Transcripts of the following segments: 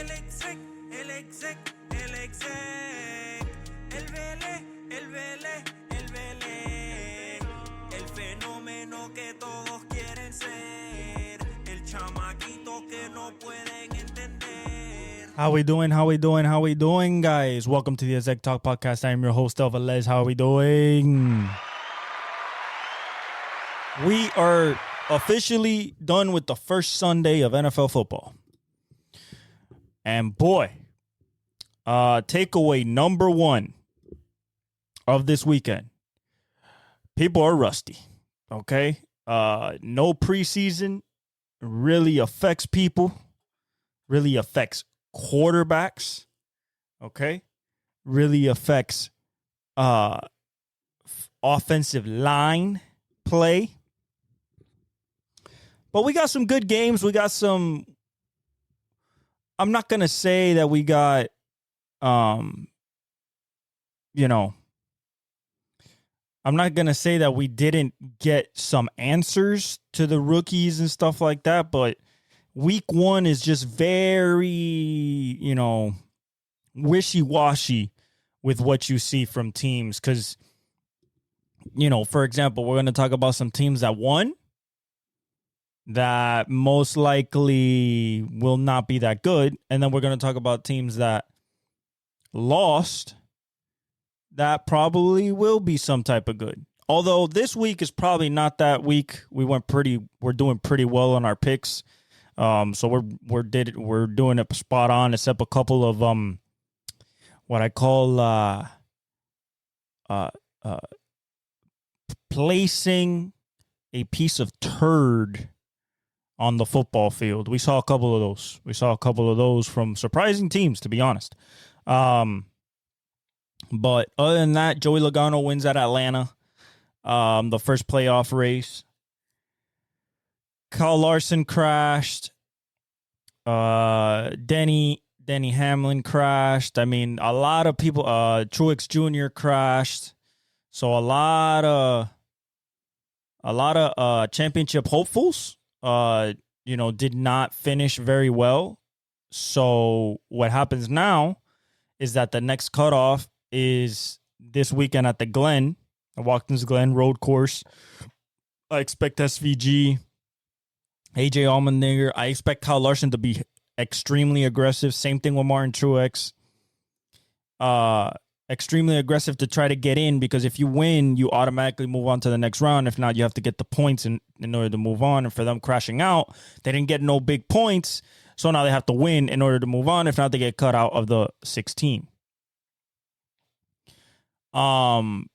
el exec, el vele, el fenómeno que todos quieren ser, el chamaquito que no pueden entender. How we doing, guys? Welcome to the Exec Talk Podcast. I am your host, Elvalez. How are we doing? We are officially done with the first Sunday of NFL football. And boy, takeaway number one of this weekend. People are rusty, okay? No preseason really affects people, really affects quarterbacks, okay? Really affects offensive line play. But we got some good games. We got some... I'm not going to say that we got, I'm not going to say that we didn't get some answers to the rookies and stuff like that, but week one is just very, wishy-washy with what you see from teams. Because, for example, we're going to talk about some teams that won that most likely will not be that good. And then we're going to talk about teams that lost that probably will be some type of good. Although this week is probably not that week. We're doing pretty well on our picks. So we're doing it spot on, except a couple of what I call placing a piece of turd on the football field. We saw a couple of those. From surprising teams, to be honest. But other than that, Joey Logano wins at Atlanta. The first playoff race. Kyle Larson crashed. Denny Hamlin crashed. I mean, a lot of people. Truex Jr. crashed. So a lot of championship hopefuls, did not finish very well. So what happens now is that the next cutoff is this weekend at the Glen, Watkins Glen road course. I expect SVG, AJ Allmendinger. I expect Kyle Larson to be extremely aggressive. Same thing with Martin Truex. Extremely aggressive to try to get in, because if you win, you automatically move on to the next round. If not, you have to get the points in order to move on. And for them crashing out, they didn't get no big points, so now they have to win in order to move on. If not, they get cut out of the 16. A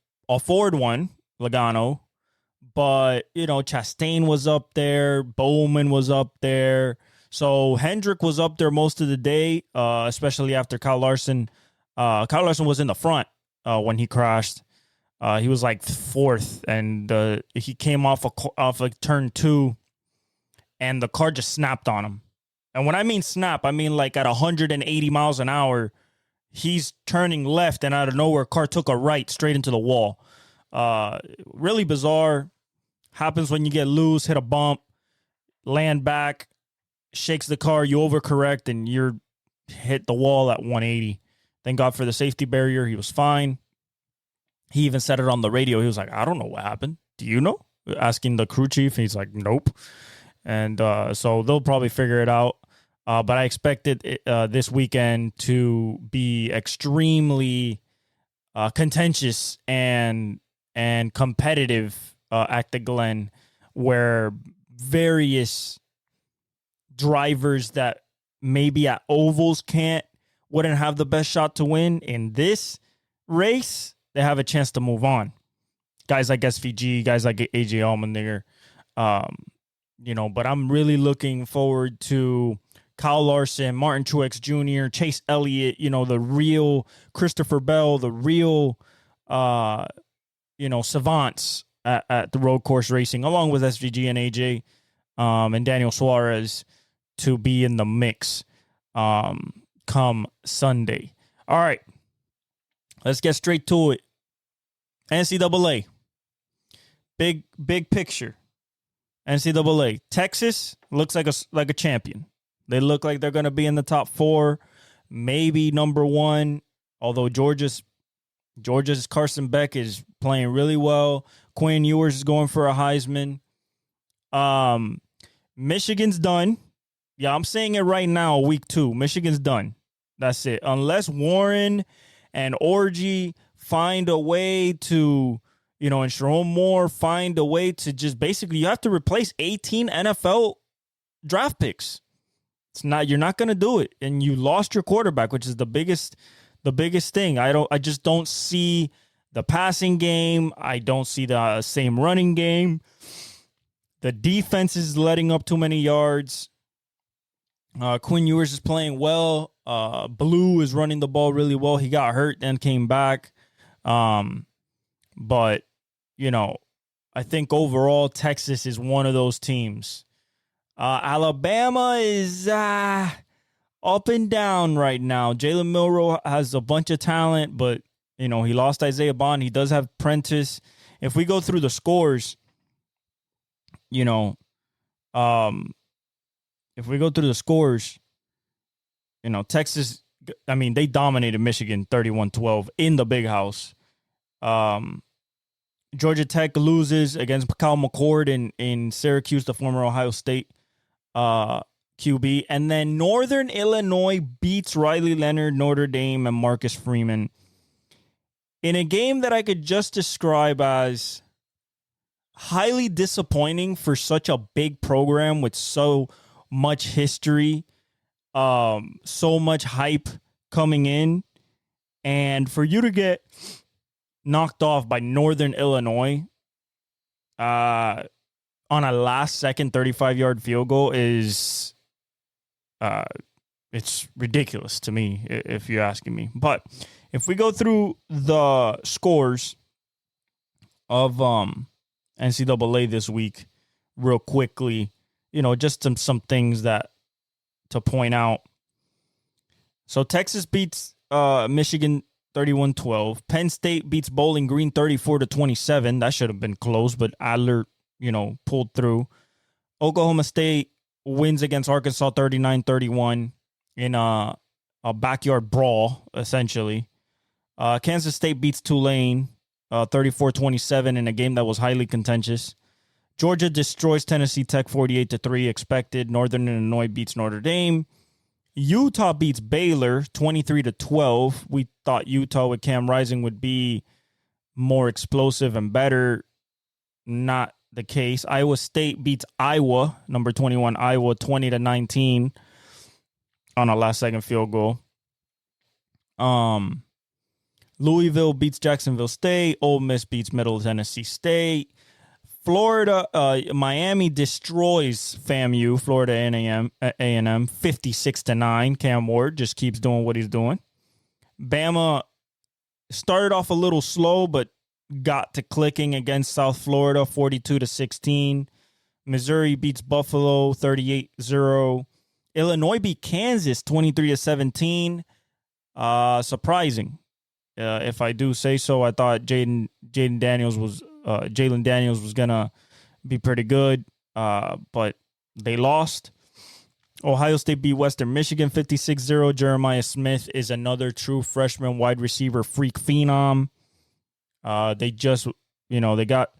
Ford won, Logano, but Chastain was up there, Bowman was up there, so Hendrick was up there most of the day, especially after Kyle Larson. Kyle Larson was in the front when he crashed. He was like fourth, and he came off a turn 2, and the car just snapped on him. And when I mean snap, I mean like at 180 miles an hour, he's turning left, and out of nowhere, car took a right straight into the wall. Really bizarre. Happens when you get loose, hit a bump, land back, shakes the car, you overcorrect, and you're hit the wall at 180. Thank God for the safety barrier. He was fine. He even said it on the radio. He was like, I don't know what happened. Do you know? Asking the crew chief. He's like, nope. And so they'll probably figure it out. But I expected this weekend to be extremely contentious and competitive at the Glen, where various drivers that maybe at ovals wouldn't have the best shot to win in this race, they have a chance to move on. Guys like SVG, guys like AJ Allmendinger, but I'm really looking forward to Kyle Larson, Martin Truex Jr., Chase Elliott, the real Christopher Bell, the real, savants at the road course racing, along with SVG and AJ, and Daniel Suarez to be in the mix. Come Sunday. All right, let's get straight to it. NCAA. Big picture. NCAA. Texas looks like a champion. They look like they're going to be in the top 4, maybe number 1. Although Georgia's Carson Beck is playing really well. Quinn Ewers is going for a Heisman. Michigan's done. Yeah, I'm saying it right now, week 2. Michigan's done. That's it. Unless Warren and Orgy find a way to, and Sherrone Moore find a way to just basically, you have to replace 18 NFL draft picks. You're not going to do it. And you lost your quarterback, which is the biggest thing. I just don't see the passing game. I don't see the same running game. The defense is letting up too many yards. Quinn Ewers is playing well. Blue is running the ball really well. He got hurt and came back. But, I think overall Texas is one of those teams. Alabama is up and down right now. Jalen Milroe has a bunch of talent, but, he lost Isaiah Bond. He does have Prentice. If we go through the scores, Texas, they dominated Michigan 31-12 in the big house. Georgia Tech loses against Kyle McCord in Syracuse, the former Ohio State QB. And then Northern Illinois beats Riley Leonard, Notre Dame, and Marcus Freeman in a game that I could just describe as highly disappointing for such a big program with so much history, so much hype coming in, and for you to get knocked off by Northern Illinois on a last-second 35-yard field goal is it's ridiculous to me, if you're asking me. But if we go through the scores of NCAA this week real quickly, just some things that to point out. So Texas beats Michigan 31-12. Penn State beats Bowling Green 34-27. That should have been close, but Adler, pulled through. Oklahoma State wins against Arkansas 39-31 in a backyard brawl, essentially. Kansas State beats Tulane 34-27 in a game that was highly contentious. Georgia destroys Tennessee Tech 48-3, expected. Northern Illinois beats Notre Dame. Utah beats Baylor 23-12. We thought Utah with Cam Rising would be more explosive and better. Not the case. Iowa State beats Iowa, number 21 Iowa, 20-19 on a last-second field goal. Louisville beats Jacksonville State. Ole Miss beats Middle Tennessee State. Florida, Miami destroys FAMU, Florida A&M 56-9. Cam Ward just keeps doing what he's doing. Bama started off a little slow, but got to clicking against South Florida, 42-16. Missouri beats Buffalo, 38-0. Illinois beat Kansas, 23-17. Surprising, if I do say so. I thought Jalen Daniels was gonna be pretty good, but they lost. Ohio State beat Western Michigan 56-0. Jeremiah Smith is another true freshman wide receiver freak phenom. They just, they got,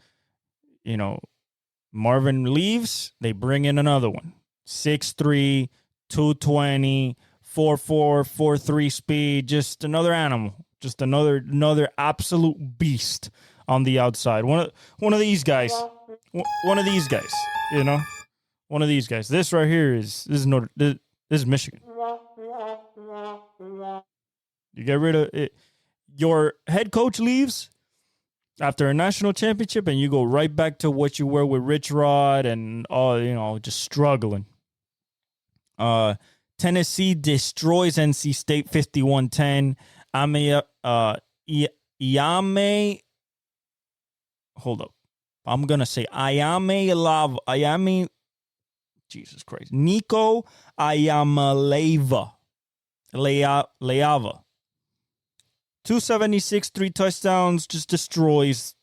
Marvin leaves, they bring in another one. 6'3", 220, 4'4", 4'3" speed, just another animal. Just another absolute beast on the outside. One of these guys. One of these guys. One of these guys. This right here is Michigan. You get rid of it. Your head coach leaves after a national championship, and you go right back to what you were with Rich Rod and just struggling. Tennessee destroys NC State 51-10. Hold up. I'm going to say Jesus Christ. Nico Ayamaleva. Leava. 276, 3 touchdowns, just destroys.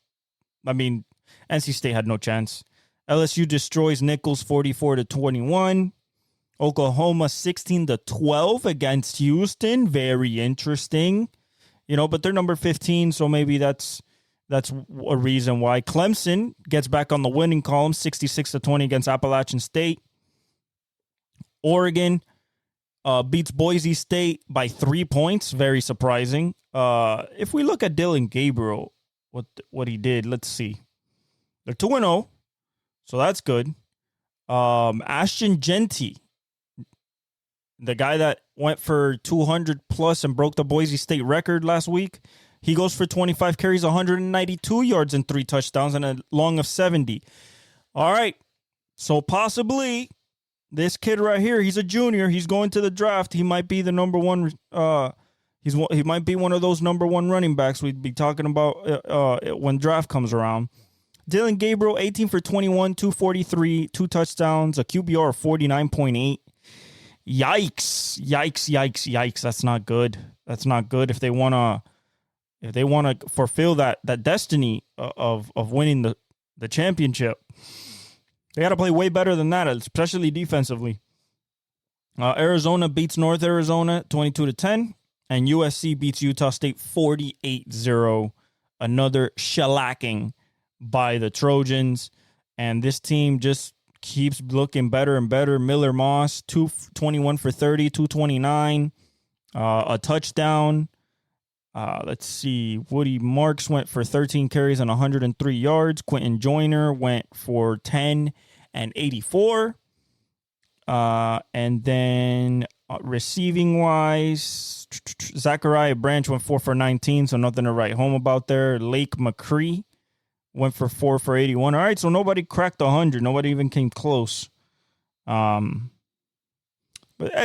NC State had no chance. LSU destroys Nichols 44-21. Oklahoma 16-12 against Houston. Very interesting. But they're number 15, so maybe that's a reason why. Clemson gets back on the winning column, 66-20 against Appalachian State. Oregon beats Boise State by 3 points. Very surprising. If we look at Dylan Gabriel, what he did, let's see. They're 2-0, so that's good. Ashton Genty, the guy that went for 200 plus and broke the Boise State record last week, he goes for 25 carries, 192 yards and 3 touchdowns and a long of 70. All right, so possibly this kid right here, he's a junior. He's going to the draft. He might be the number one. He might be one of those number one running backs we'd be talking about when draft comes around. Dylan Gabriel, 18 for 21, 243, 2 touchdowns, a QBR of 49.8. Yikes. That's not good. If they want to fulfill that destiny of winning the championship, they got to play way better than that, especially defensively. Arizona beats North Arizona 22-10, and USC beats Utah State 48-0. Another shellacking by the Trojans, and this team just keeps looking better and better. Miller Moss, 221 for 30, 229, a touchdown. Let's see. Woody Marks went for 13 carries and 103 yards. Quentin Joyner went for 10 and 84. And then receiving wise, Zachariah Branch went 4 for 19, so nothing to write home about there. Lake McCree went for 4 for 81. All right, so nobody cracked 100. Nobody even came close. But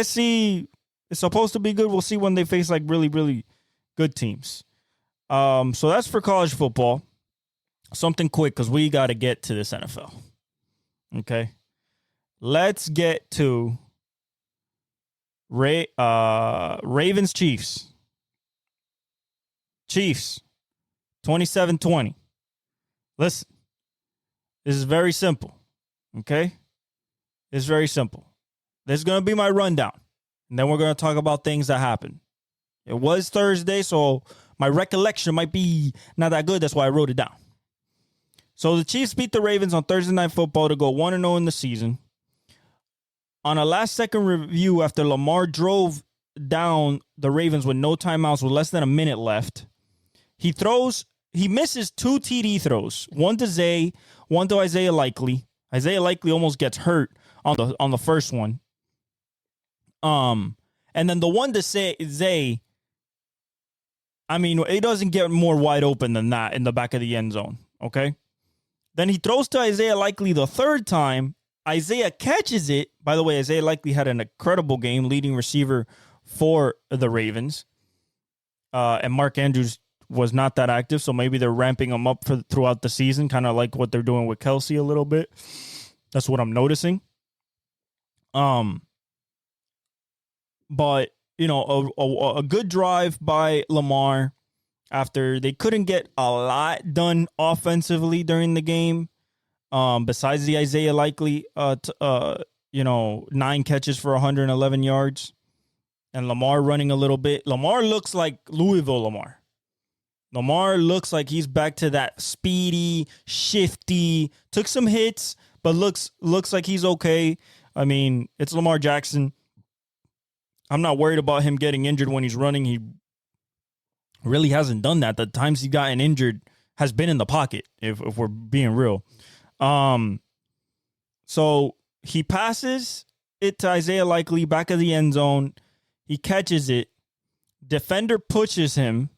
SC is supposed to be good. We'll see when they face like really, really good teams. So that's for college football. Something quick because we got to get to this NFL. Okay. Let's get to Ravens Chiefs. Chiefs, 27-20. Listen, this is very simple, okay? It's very simple. This is going to be my rundown, and then we're going to talk about things that happened. It was Thursday, so my recollection might be not that good. That's why I wrote it down. So the Chiefs beat the Ravens on Thursday Night Football to go 1-0 in the season. On a last-second review, after Lamar drove down the Ravens with no timeouts with less than a minute left, he misses 2 TD throws, one to Zay, one to Isaiah Likely. Isaiah Likely almost gets hurt on the first one. And then the one to Zay, I mean, it doesn't get more wide open than that in the back of the end zone, okay? Then he throws to Isaiah Likely the third time. Isaiah catches it. By the way, Isaiah Likely had an incredible game, leading receiver for the Ravens. And Mark Andrews was not that active, so maybe they're ramping him up throughout the season, kind of like what they're doing with Kelce a little bit. That's what I'm noticing. But, a good drive by Lamar after they couldn't get a lot done offensively during the game. Besides the Isaiah Likely, 9 catches for 111 yards. And Lamar running a little bit. Lamar looks like Louisville Lamar. Lamar looks like he's back to that speedy, shifty, took some hits, but looks like he's okay. I mean, it's Lamar Jackson. I'm not worried about him getting injured when he's running. He really hasn't done that. The times he's gotten injured has been in the pocket, if we're being real. So he passes it to Isaiah Likely, back of the end zone. He catches it. Defender pushes him.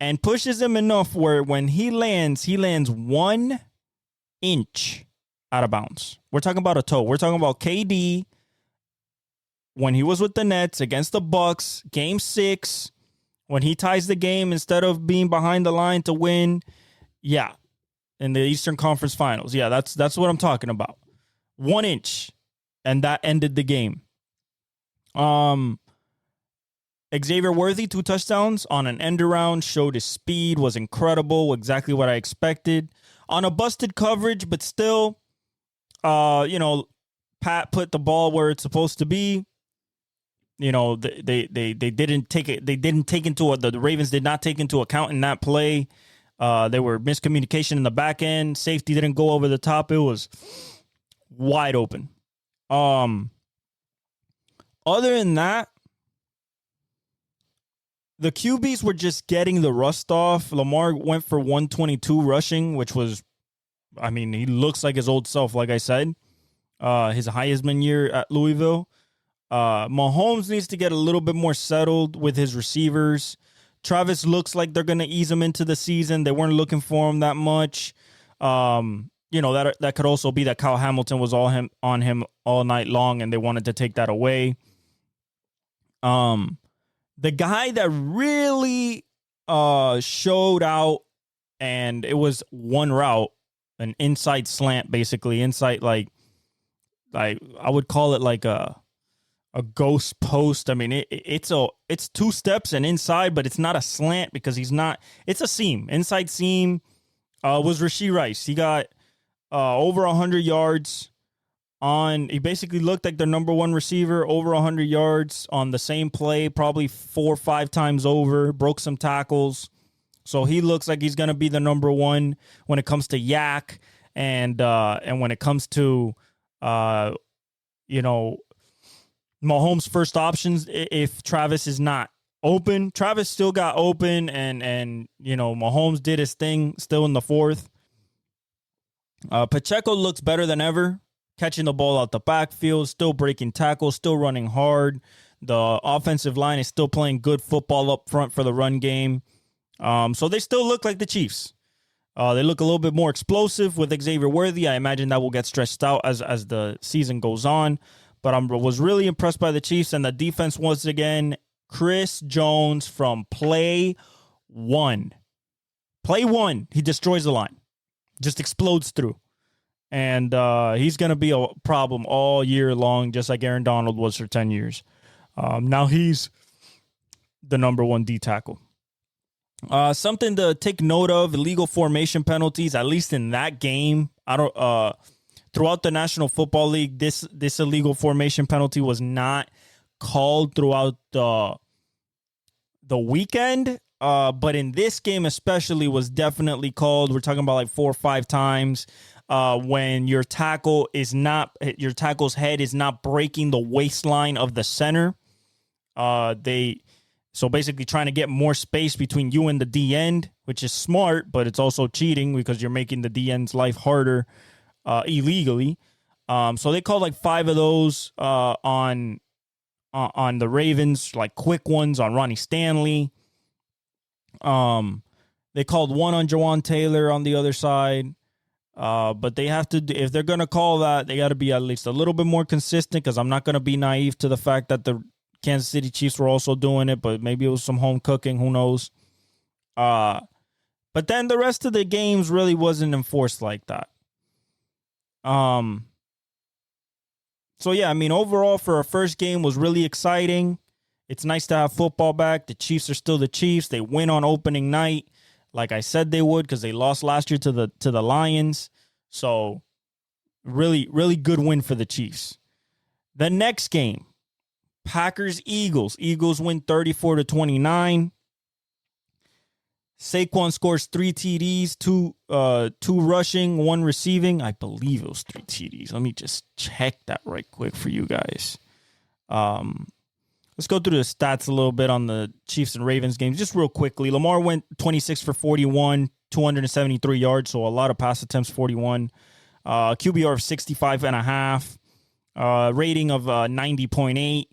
And pushes him enough where when he lands 1 inch out of bounds. We're talking about a toe. We're talking about KD when he was with the Nets against the Bucks, Game 6, when he ties the game instead of being behind the line to win. Yeah, in the Eastern Conference Finals. Yeah, that's what I'm talking about. 1 inch, and that ended the game. Xavier Worthy, 2 touchdowns on an end around, showed his speed, was incredible, exactly what I expected. On a busted coverage, but still, Pat put the ball where it's supposed to be. You know, they didn't take it. They didn't take into the Ravens did not take into account in that play. There were miscommunication in the back end. Safety didn't go over the top. It was wide open. Other than that, the QBs were just getting the rust off. Lamar went for 122 rushing, which was, I mean, he looks like his old self, like I said. His Heisman year at Louisville. Mahomes needs to get a little bit more settled with his receivers. Travis looks like they're going to ease him into the season. They weren't looking for him that much. You know, that could also be that Kyle Hamilton was on him all night long, and they wanted to take that away. The guy that really showed out, and it was one route, an inside slant, basically inside, like I would call it like a ghost post. I mean, it's 2 steps and inside, but it's not a slant because he's not. It's a seam, inside seam. Was Rashee Rice? He got over 100 yards on. He basically looked like their number one receiver. Over 100 yards on the same play, probably 4 or 5 times over. Broke some tackles, so he looks like he's gonna be the number one when it comes to yak and when it comes to you know, Mahomes' first options. If Travis is not open, Travis still got open, and you know, Mahomes did his thing still in the fourth. Pacheco looks better than ever, catching the ball out the backfield, still breaking tackles, still running hard. The offensive line is still playing good football up front for the run game. So they still look like the Chiefs. They look a little bit more explosive with Xavier Worthy. I imagine that will get stretched out as the season goes on. But I was really impressed by the Chiefs, and the defense once again. Chris Jones from play one. Play one, he destroys the line. Just explodes through. And he's going to be a problem all year long, just like Aaron Donald was for 10 years. Now he's the number one D tackle. Something to take note of: illegal formation penalties, at least in that game. Throughout the National Football League, this illegal formation penalty was not called throughout the weekend. But in this game especially was definitely called. We're talking about like 4 or 5 times when your tackle's head is not breaking the waistline of the center. So basically trying to get more space between you and the D end, which is smart, but it's also cheating because you're making the D end's life harder illegally. So they called like 5 of those on the Ravens, like quick ones on Ronnie Stanley. They called one on Jawan Taylor on the other side. But they have to, if they're going to call that, they got to be at least a little bit more consistent, because I'm not going to be naive to the fact that the Kansas City Chiefs were also doing it, but maybe it was some home cooking. Who knows? But then the rest of the games really wasn't enforced like that. So yeah, I mean, overall for our first game was really exciting. It's nice to have football back. The Chiefs are still the Chiefs. They win on opening night, like I said they would, because they lost last year to the Lions. So really, really good win for the Chiefs. The next game, Packers-Eagles. Eagles win 34-29. Saquon scores 3 TDs, 2 rushing, 1 receiving. I believe it was 3 TDs. Let me just check that right quick for you guys. Let's go through the stats a little bit on the Chiefs and Ravens games just real quickly. Lamar went 26 for 41, 273 yards, so a lot of pass attempts, 41. QBR of 65.5. Rating of 90.8.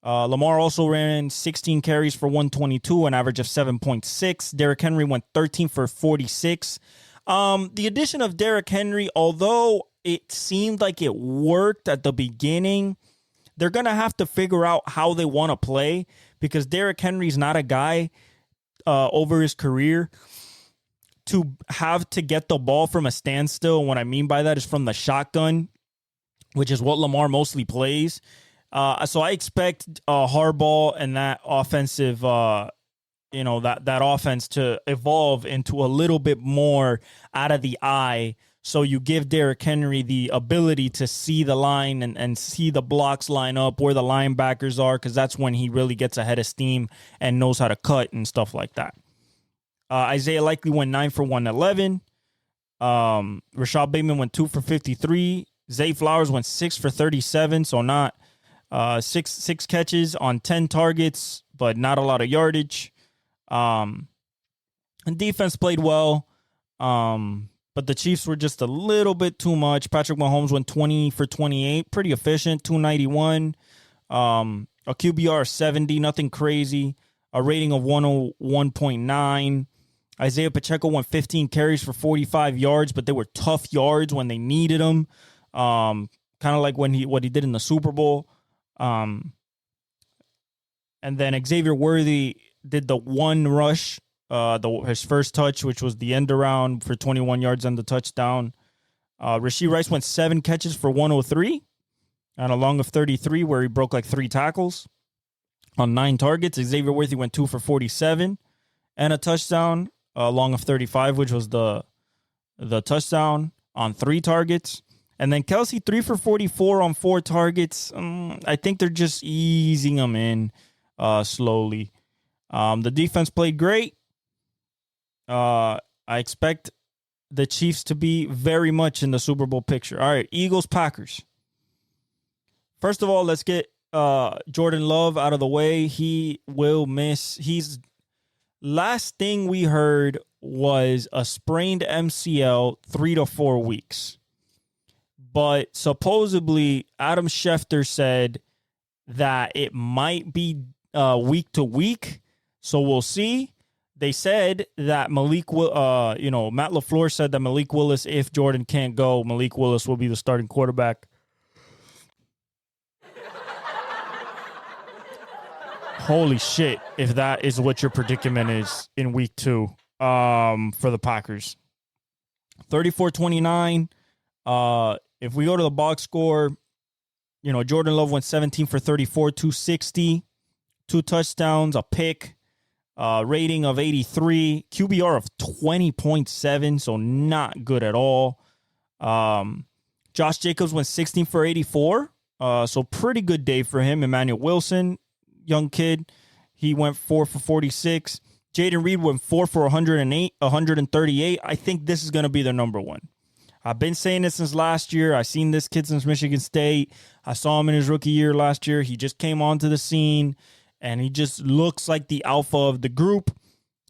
Lamar also ran 16 carries for 122, an average of 7.6. Derrick Henry went 13 for 46. The addition of Derrick Henry, although it seemed like it worked at the beginning, they're going to have to figure out how they want to play, because Derrick Henry's not a guy over his career to have to get the ball from a standstill. And what I mean by that is from the shotgun, which is what Lamar mostly plays. So I expect Harbaugh and that offensive, that offense to evolve into a little bit more out of the eye So you give Derrick Henry the ability to see the line and see the blocks line up, where the linebackers are, because that's when he really gets ahead of steam and knows how to cut and stuff like that. Isaiah Likely went 9 for 111. Rashad Bateman went 2 for 53. Zay Flowers went 6 for 37, so not six catches on 10 targets, but not a lot of yardage. And defense played well, but the Chiefs were just a little bit too much. Patrick Mahomes went 20 for 28, pretty efficient, 291. A QBR of 70, nothing crazy. A rating of 101.9. Isaiah Pacheco went 15 carries for 45 yards, but they were tough yards when they needed them. Kind of like what he did in the Super Bowl. And then Xavier Worthy did the one rush, his first touch, which was the end around for 21 yards on the touchdown. Rashee Rice went 7 catches for 103 and a long of 33, where he broke like 3 tackles on 9 targets. Xavier Worthy went 2 for 47 and a touchdown, long of 35, which was the touchdown on 3 targets. And then Kelce 3 for 44 on 4 targets. I think they're just easing him in slowly. The defense played great. I expect the Chiefs to be very much in the Super Bowl picture. All right, Eagles-Packers. First of all, let's get Jordan Love out of the way. He will miss. Last thing we heard was a sprained MCL, 3 to 4 weeks. But supposedly, Adam Schefter said that it might be week to week. So we'll see. They said that Matt LaFleur said that Malik Willis, if Jordan can't go, Malik Willis will be the starting quarterback. Holy shit, if that is what your predicament is in week 2 for the Packers. 34-29. If we go to the box score, Jordan Love went 17 for 34, 260, 2 touchdowns, a pick, rating of 83, QBR of 20.7, so not good at all. Josh Jacobs went 16 for 84, so pretty good day for him. Emmanuel Wilson, young kid, he went 4 for 46. Jaden Reed went 4 for 138. I think this is going to be their number one. I've been saying this since last year. I've seen this kid since Michigan State. I saw him in his rookie year last year. He just came onto the scene, and he just looks like the alpha of the group.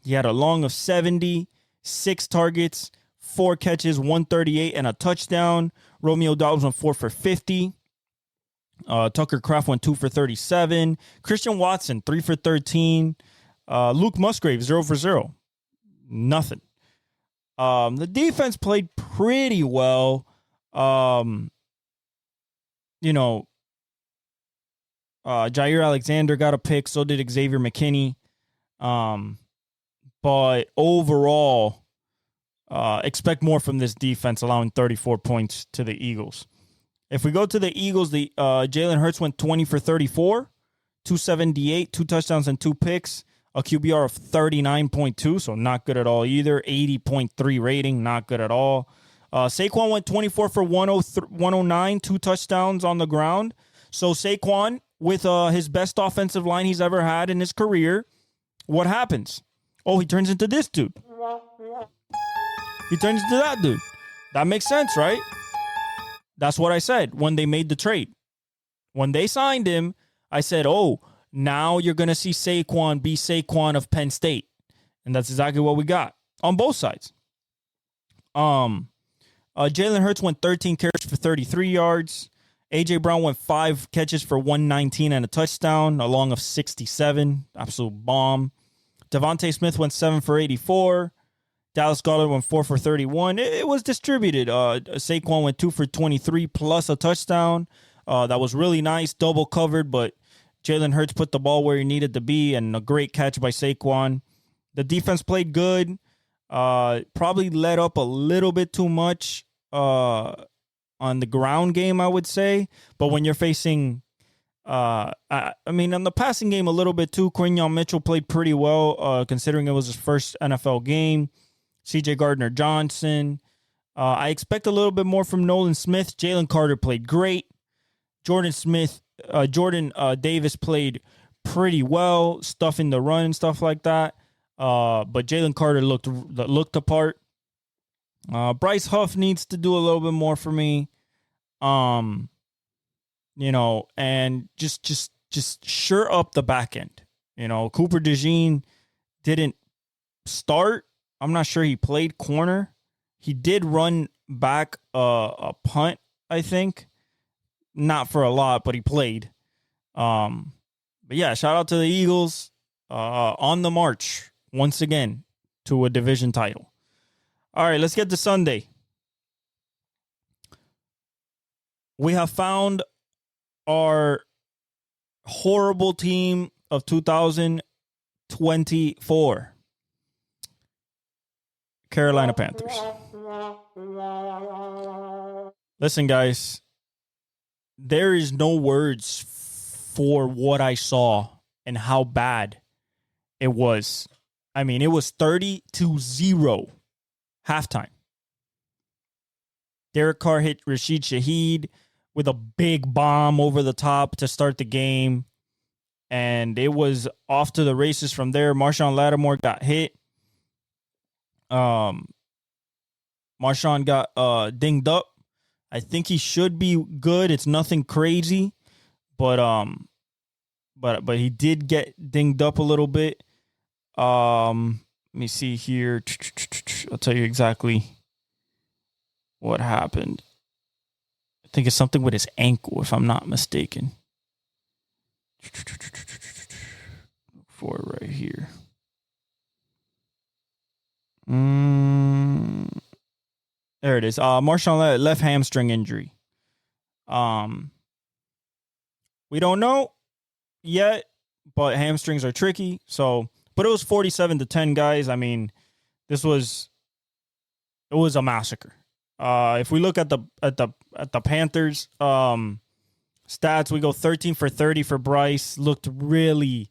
He had a long of 70, 6 targets, 4 catches, 138, and a touchdown. Romeo Doubs went 4 for 50. Tucker Kraft went 2 for 37. Christian Watson, 3 for 13. Luke Musgrave, 0 for 0. Nothing. The defense played pretty well. Jair Alexander got a pick. So did Xavier McKinney. But overall, expect more from this defense, allowing 34 points to the Eagles. If we go to the Eagles, the Jalen Hurts went 20 for 34, 278, 2 touchdowns and 2 picks. A QBR of 39.2, so not good at all either. 80.3 rating, not good at all. Saquon went 24 for 109, 2 touchdowns on the ground. So Saquon, with his best offensive line he's ever had in his career, what happens? Oh, he turns into this dude. He turns into that dude. That makes sense, right? That's what I said when they made the trade. When they signed him, I said, oh, now you're going to see Saquon be Saquon of Penn State. And that's exactly what we got on both sides. Jalen Hurts went 13 carries for 33 yards. A.J. Brown went 5 catches for 119 and a touchdown, a long of 67. Absolute bomb. Devontae Smith went 7 for 84. Dallas Goedert went 4 for 31. It was distributed. Saquon went 2 for 23 plus a touchdown. That was really nice. Double covered, but Jalen Hurts put the ball where he needed to be, and a great catch by Saquon. The defense played good. Probably let up a little bit too much on the ground game, I would say. But when you're facing, on the passing game a little bit too, Quinyon Mitchell played pretty well, considering it was his first NFL game. C.J. Gardner-Johnson, I expect a little bit more from Nolan Smith. Jalen Carter played great. Jordan Davis played pretty well, stuffing the run and stuff like that. But Jalen Carter looked the part. Bryce Huff needs to do a little bit more for me. And just sure up the back end. Cooper DeJean didn't start. I'm not sure he played corner. He did run back a punt, I think. Not for a lot, but he played. But yeah, shout out to the Eagles on the march once again to a division title. All right, let's get to Sunday. We have found our horrible team of 2024. Carolina Panthers. Listen, guys, there is no words for what I saw and how bad it was. I mean, it was 30-0 halftime. Derek Carr hit Rashid Shaheed with a big bomb over the top to start the game. And it was off to the races from there. Marshawn Lattimore got hit. Marshawn got dinged up. I think he should be good. It's nothing crazy, but he did get dinged up a little bit. Let me see here. I'll tell you exactly what happened. I think it's something with his ankle, if I'm not mistaken. Look for it right here. There it is. Marshawn left hamstring injury. We don't know yet, but hamstrings are tricky. But it was 47-10, guys. I mean, it was a massacre. If we look at the Panthers stats, we go 13 for 30 for Bryce. Looked really,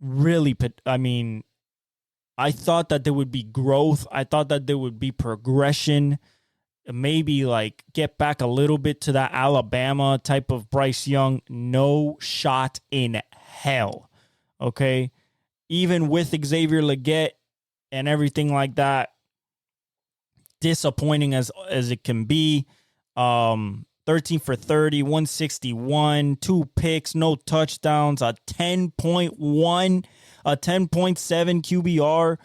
really. I mean, I thought that there would be growth. I thought that there would be progression. Maybe like get back a little bit to that Alabama type of Bryce Young. No shot in hell. Okay. Even with Xavier Leggett and everything like that, disappointing as it can be. 13 for 30, 161, 2 picks, no touchdowns, a 10.1, a 10.7 QBR,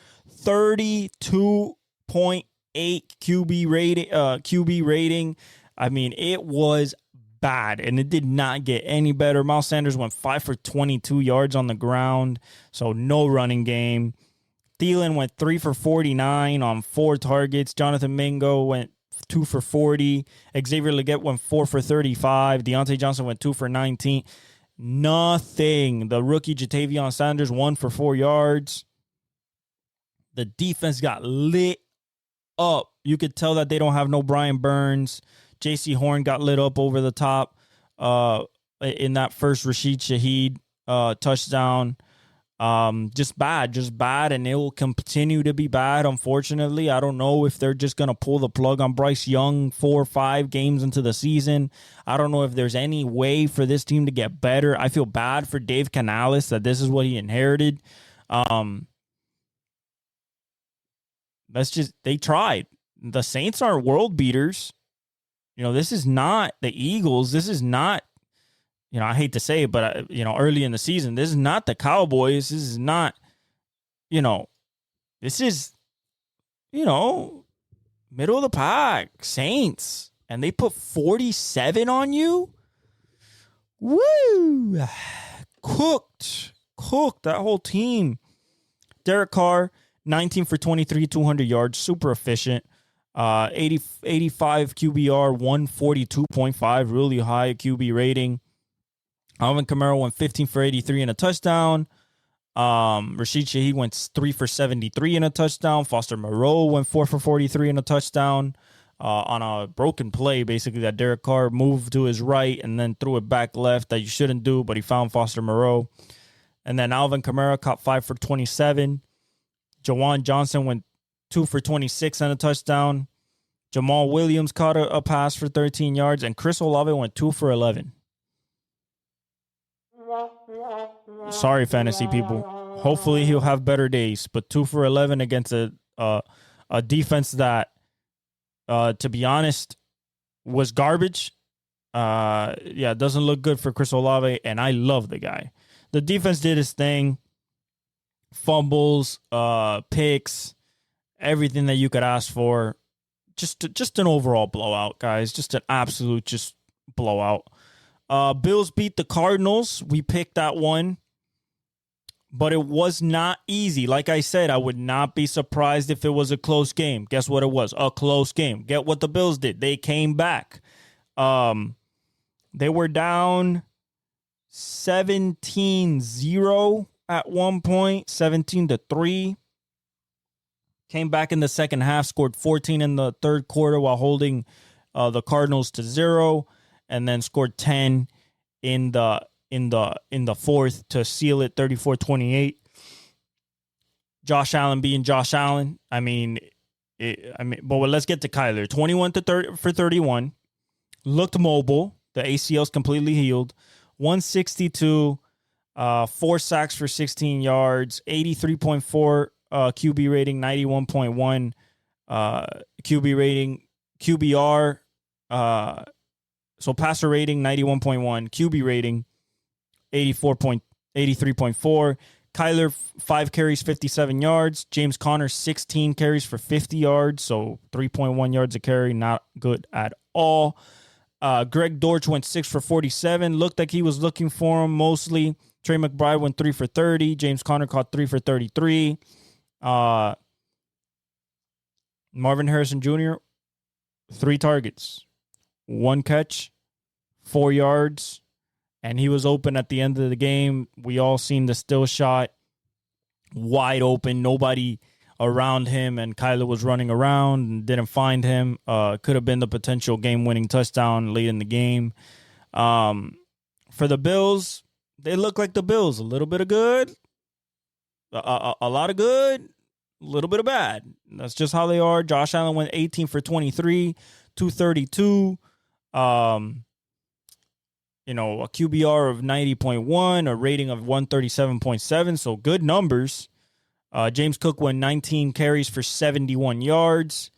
32.8 QB rating. I mean, it was bad, and it did not get any better. Miles Sanders went 5 for 22 yards on the ground, so no running game. Thielen went 3 for 49 on 4 targets. Jonathan Mingo went 2 for 40. Xavier Leggett went 4 for 35. Deontay Johnson went 2 for 19. Nothing. The rookie Jatavion Sanders 1 for 4 yards. The defense got lit up. You could tell that they don't have no Brian Burns. J.C. Horn got lit up over the top in that first Rashid Shaheed touchdown. Just bad, and it will continue to be bad, unfortunately. I don't know if they're just going to pull the plug on Bryce Young 4 or 5 games into the season. I don't know if there's any way for this team to get better. I feel bad for Dave Canales that this is what he inherited. They tried. The Saints aren't world beaters. This is not the Eagles. This is not, I hate to say it, but, early in the season, this is not the Cowboys. This is not, this is, middle of the pack, Saints. And they put 47 on you? Woo! Cooked. That whole team. Derek Carr, 19 for 23, 200 yards, super efficient. 85 QBR, 142.5, really high QB rating. Alvin Kamara went 15 for 83 and a touchdown. Rashid Shaheed went 3 for 73 and a touchdown. Foster Moreau went 4 for 43 and a touchdown on a broken play, basically, that Derek Carr moved to his right and then threw it back left that you shouldn't do, but he found Foster Moreau. And then Alvin Kamara caught 5 for 27. Jawan Johnson went 2 for 26 and a touchdown. Jamal Williams caught a pass for 13 yards, and Chris Olave went 2 for 11. Sorry, fantasy people. Hopefully he'll have better days, but 2 for 11 against a defense that, to be honest, was garbage. It doesn't look good for Chris Olave, and I love the guy. The defense did his thing. Fumbles, picks, everything that you could ask for. Just an overall blowout, guys. Just an absolute blowout. Bills beat the Cardinals. We picked that one, but it was not easy. Like I said, I would not be surprised if it was a close game. Guess what it was? A close game. Get what the Bills did. They came back. They were down 17-0 at one point, 17-3. Came back in the second half, scored 14 in the third quarter while holding the Cardinals to 0, and then scored 10 in the fourth to seal it 34-28. Josh Allen being Josh Allen. But let's get to Kyler. 21 for 31. Looked mobile. The ACL's completely healed. 162, 4 sacks for 16 yards, 83.4 QB rating, 91.1 QB rating, QBR. So passer rating 91.1, QB rating 83.4. Kyler 5 carries, 57 yards. James Conner 16 carries for 50 yards, so 3.1 yards a carry, not good at all. Greg Dortch went 6 for 47. Looked like he was looking for him mostly. Trey McBride went 3 for 30. James Conner caught 3 for 33. Marvin Harrison Jr., 3 targets, 1 catch, 4 yards, and he was open at the end of the game. We all seen the still shot, wide open, nobody around him, and Kyler was running around and didn't find him. Could have been the potential game-winning touchdown late in the game. For the Bills, they look like the Bills. A little bit of good, a lot of good, a little bit of bad. That's just how they are. Josh Allen went 18 for 23, 232. A QBR of 90.1, a rating of 137.7, so good numbers. James Cook went 19 carries for 71 yards.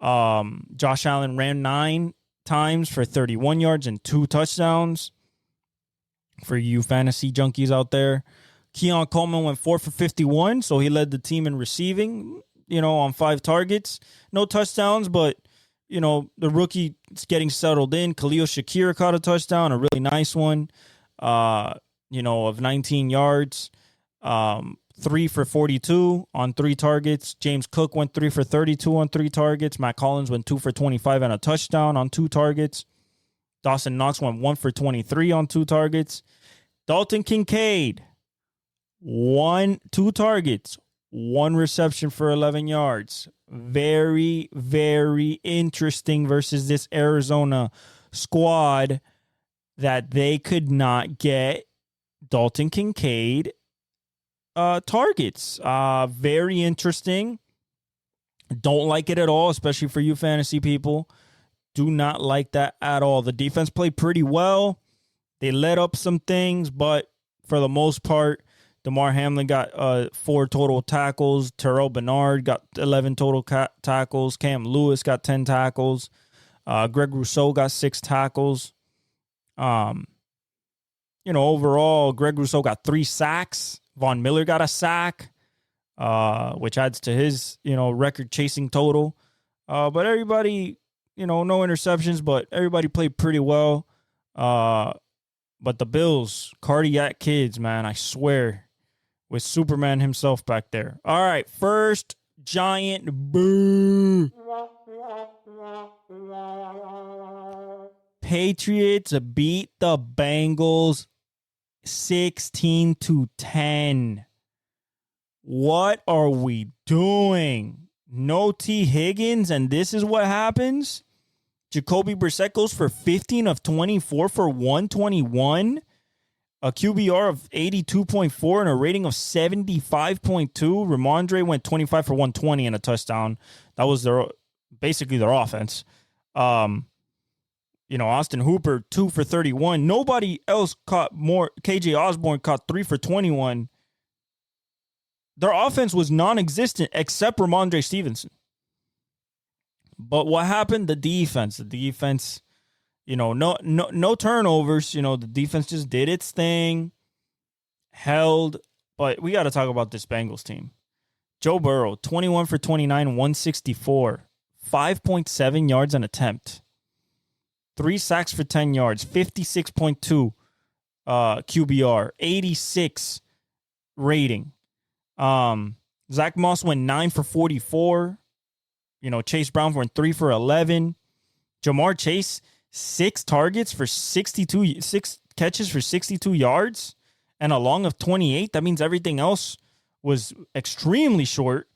Josh Allen ran 9 times for 31 yards and 2 touchdowns. For you fantasy junkies out there, Keon Coleman went 4 for 51, so he led the team in receiving, on 5 targets. No touchdowns, but, the rookie is getting settled in. Khalil Shakir caught a touchdown, a really nice one, of 19 yards. 3 for 42 on 3 targets. James Cook went 3 for 32 on 3 targets. Matt Collins went 2 for 25 and a touchdown on 2 targets. Dawson Knox went 1 for 23 on 2 targets. Dalton Kincaid, 2 targets, 1 reception for 11 yards. Very, very interesting versus this Arizona squad that they could not get Dalton Kincaid targets. Very interesting. Don't like it at all, especially for you fantasy people. Do not like that at all. The defense played pretty well. They let up some things, but for the most part, DeMar Hamlin got 4 total tackles. Terrell Bernard got 11 total tackles. Cam Lewis got 10 tackles. Greg Rousseau got 6 tackles. Overall, Greg Rousseau got 3 sacks. Von Miller got a sack, which adds to his, record chasing total. But everybody, no interceptions, but everybody played pretty well. But the Bills, cardiac kids, man, I swear, with Superman himself back there. All right, first giant boo. Patriots beat the Bengals 16-10. What are we doing? No T. Higgins, and this is what happens? Jacoby Brissett goes for 15 of 24 for 121, a QBR of 82.4 and a rating of 75.2. Ramondre went 25 for 120 and a touchdown. That was their basically their offense. Austin Hooper, 2 for 31. Nobody else caught more. KJ Osborne caught 3 for 21. Their offense was non-existent except Ramondre Stevenson. But what happened? The defense, no turnovers. The defense just did its thing, held. But we got to talk about this Bengals team. Joe Burrow, 21 for 29, 164, 5.7 yards an attempt, 3 sacks for 10 yards, 56.2 QBR, 86 rating. Zach Moss went 9 for 44. Chase Brown went 3 for 11. Jamar Chase, 6 catches for 62 yards and a long of 28. That means everything else was extremely short.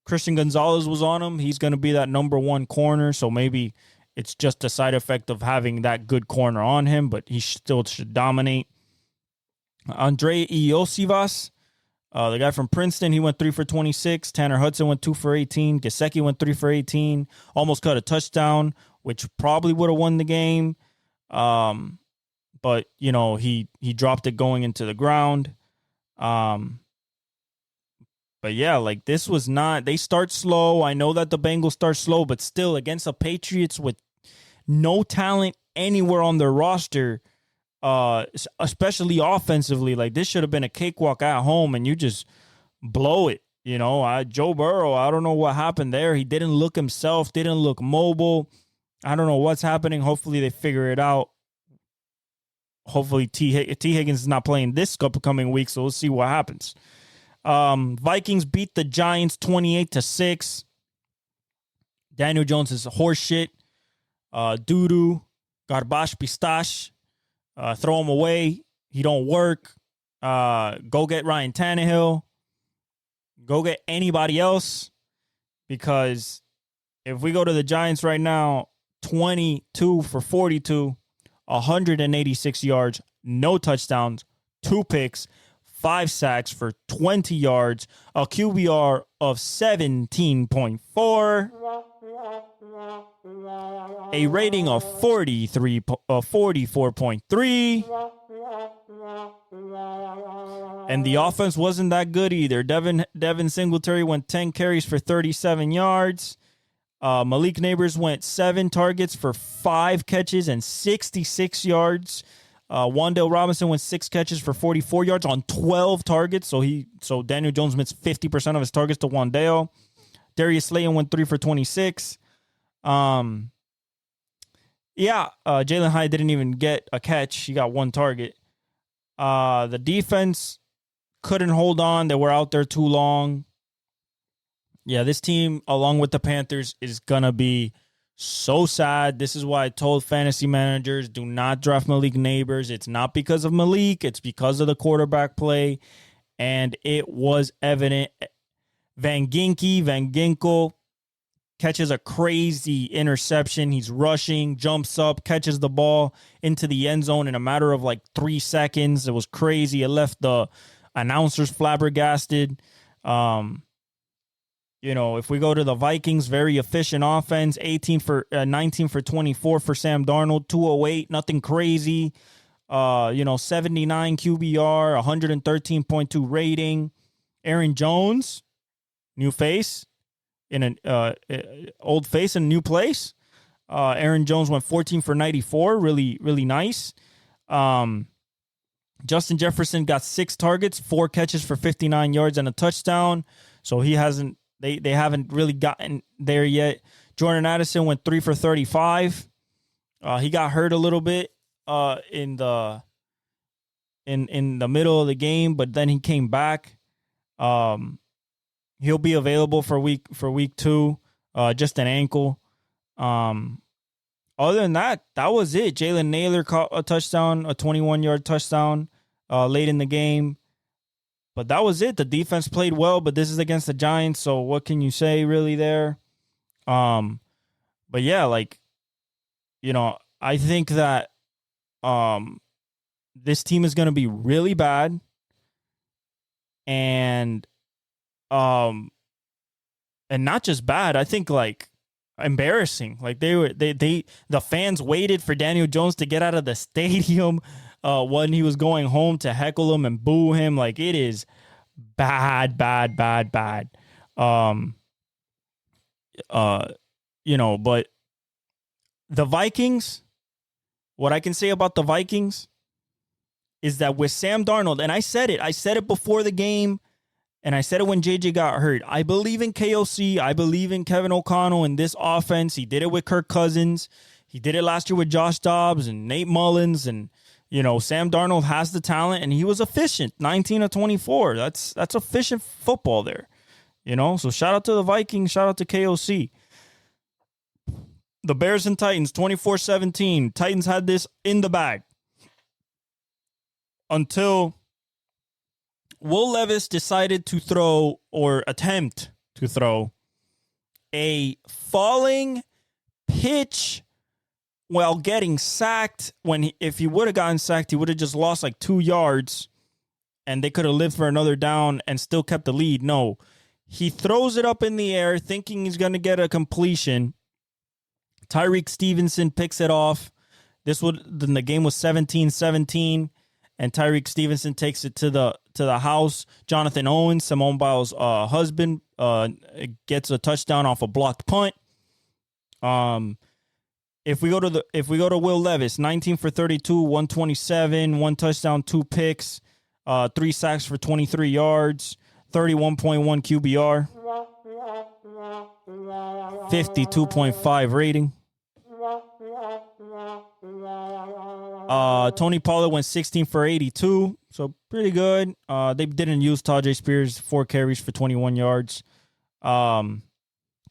Christian Gonzalez was on him. He's going to be that number 1 corner, so maybe it's just a side effect of having that good corner on him, but he still should dominate. Andre Iosivas, the guy from Princeton, he went 3 for 26. Tanner Hudson went 2 for 18. Gesicki went 3 for 18. Almost caught a touchdown, which probably would have won the game. But, he dropped it going into the ground. But yeah, this was not, they start slow. I know that the Bengals start slow, but still against the Patriots with no talent anywhere on their roster, especially offensively, this should have been a cakewalk at home and you just blow it. Joe Burrow, I don't know what happened there. He didn't look himself, didn't look mobile. I don't know what's happening. Hopefully they figure it out. Hopefully T. Higgins is not playing this upcoming week, so we'll see what happens. Vikings beat the Giants 28-6. Daniel Jones is horse shit. Doo-doo. Garbage pistache. Throw him away. He don't work. Go get Ryan Tannehill. Go get anybody else. Because if we go to the Giants right now, 22 for 42, 186 yards, no touchdowns, 2 picks, 5 sacks for 20 yards, a QBR of 17.4, a rating of 44.3, and the offense wasn't that good either. Devin Singletary went 10 carries for 37 yards. Malik Neighbors went 7 targets for 5 catches and 66 yards. Wan'Dale Robinson went 6 catches for 44 yards on 12 targets. So Daniel Jones missed 50% of his targets to Wan'Dale. Darius Slayton went 3 for 26. Jalen Hyatt didn't even get a catch. He got 1 target. The defense couldn't hold on. They were out there too long. Yeah, this team, along with the Panthers, is going to be so sad. This is why I told fantasy managers, do not draft Malik Neighbors. It's not because of Malik. It's because of the quarterback play. And it was evident. Van Ginkel catches a crazy interception. He's rushing, jumps up, catches the ball into the end zone in a matter of 3 seconds. It was crazy. It left the announcers flabbergasted. If we go to the Vikings, very efficient offense, 19 for 24 for Sam Darnold, 208, nothing crazy. 79 QBR, 113.2 rating. Aaron Jones, new face in an old face in a new place. Aaron Jones went 14 for 94, really, really nice. Justin Jefferson got 6 targets, 4 catches for 59 yards and a touchdown. So he hasn't. They haven't really gotten there yet. Jordan Addison went 3 for 35. He got hurt a little bit in the middle of the game, but then he came back. He'll be available for week 2. Just an ankle. Other than that, that was it. Jalen Naylor caught a touchdown, a 21-yard touchdown late in the game. But that was it. The defense played well, but this is against the Giants, so what can you say really there? But yeah, I think that this team is going to be really bad. And not just bad. I think embarrassing. Like the fans waited for Daniel Jones to get out of the stadium when he was going home to heckle him and boo him. Like, it is bad. But the Vikings, what I can say about the Vikings is that with Sam Darnold, and I said it before the game, and I said it when JJ got hurt. I believe in KOC. I believe in Kevin O'Connell in this offense. He did it with Kirk Cousins. He did it last year with Josh Dobbs and Nate Mullins. And, Sam Darnold has the talent, and he was efficient. 19 of 24. That's efficient football there. So shout out to the Vikings. Shout out to KOC. The Bears and Titans, 24-17. Titans had this in the bag until Will Levis decided to throw, or attempt to throw, a falling pitch while getting sacked. If he would have gotten sacked, he would have just lost like 2 yards, and they could have lived for another down and still kept the lead. No, he throws it up in the air thinking he's going to get a completion. Tyreek Stevenson picks it off. Then the game was 17-17. And Tyreek Stevenson takes it to the house. Jonathan Owens, Simone Biles' husband, gets a touchdown off a blocked punt. If we go to Will Levis, 19 for 32, 127, 1 touchdown, 2 picks, 3 sacks for 23 yards, 31.1 QBR, 52.5 rating. Tony Pollard went 16 for 82, so pretty good. They didn't use Tajay Spears, 4 carries for 21 yards. Calvin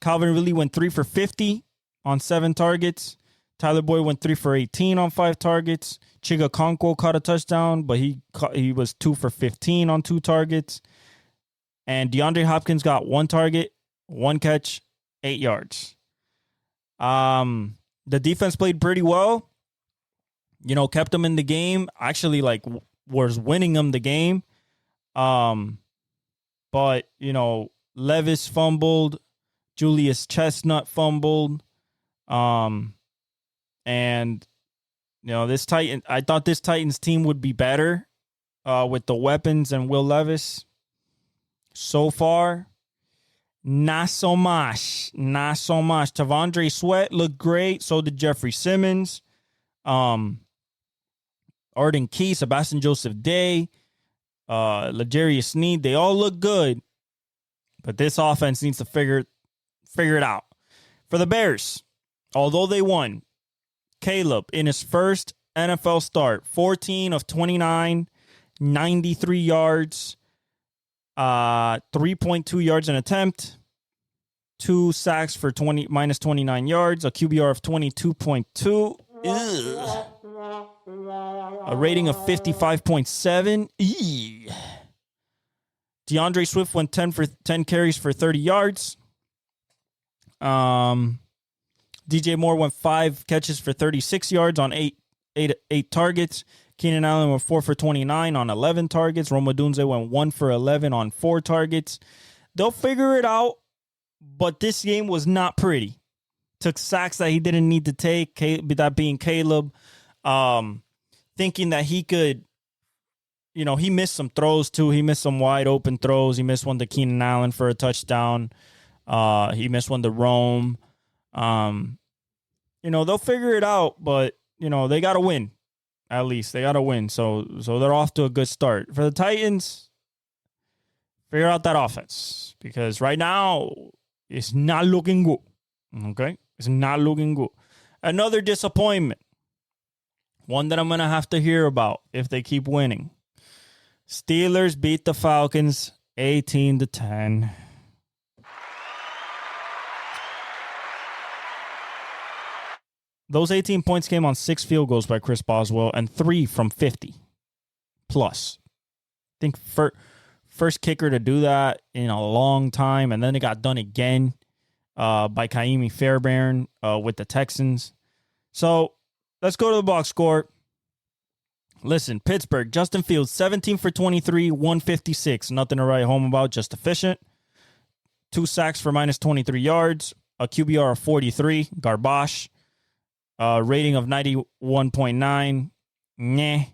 Ridley went 3 for 50 on 7 targets. Tyler Boyd went 3 for 18 on 5 targets. Chiga Okonkwo caught a touchdown, but he was 2 for 15 on 2 targets. And DeAndre Hopkins got 1 target, 1 catch, 8 yards. The defense played pretty well. Kept them in the game. Actually, was winning them the game. But, Levis fumbled. Julius Chestnut fumbled. And, I thought this Titans team would be better with the weapons and Will Levis. So far, not so much. Tavondre Sweat looked great. So did Jeffrey Simmons. Arden Key, Sebastian Joseph Day, L'Jarius Sneed, they all look good. But this offense needs to figure it out. For the Bears, although they won, Caleb, in his first NFL start, 14 of 29, 93 yards, 3.2 yards an attempt, 2 sacks for minus 29 yards, a QBR of 22.2. A rating of 55.7. DeAndre Swift went 10 carries for 30 yards. DJ Moore went 5 catches for 36 yards on 8 targets. Keenan Allen went 4 for 29 on 11 targets. Rome Odunze went 1 for 11 on 4 targets. They'll figure it out, but this game was not pretty. Took sacks that he didn't need to take, that being Caleb. Thinking that he could, he missed some throws too. He missed some wide open throws. He missed one to Keenan Allen for a touchdown. He missed one to Rome. They'll figure it out, but, they got to win. At least they got to win. So they're off to a good start. For the Titans, figure out that offense, because right now it's not looking good. Okay? It's not looking good. Another disappointment. One that I'm going to have to hear about if they keep winning. Steelers beat the Falcons 18-10. Those 18 points came on 6 field goals by Chris Boswell and 3 from 50 plus. I think first kicker to do that in a long time, and then it got done again by Kaimi Fairbairn with the Texans. So let's go to the box score. Listen, Pittsburgh, Justin Fields, 17 for 23, 156. Nothing to write home about, just efficient. 2 sacks for minus 23 yards. a QBR of 43, garbage. Rating of 91.9, nah.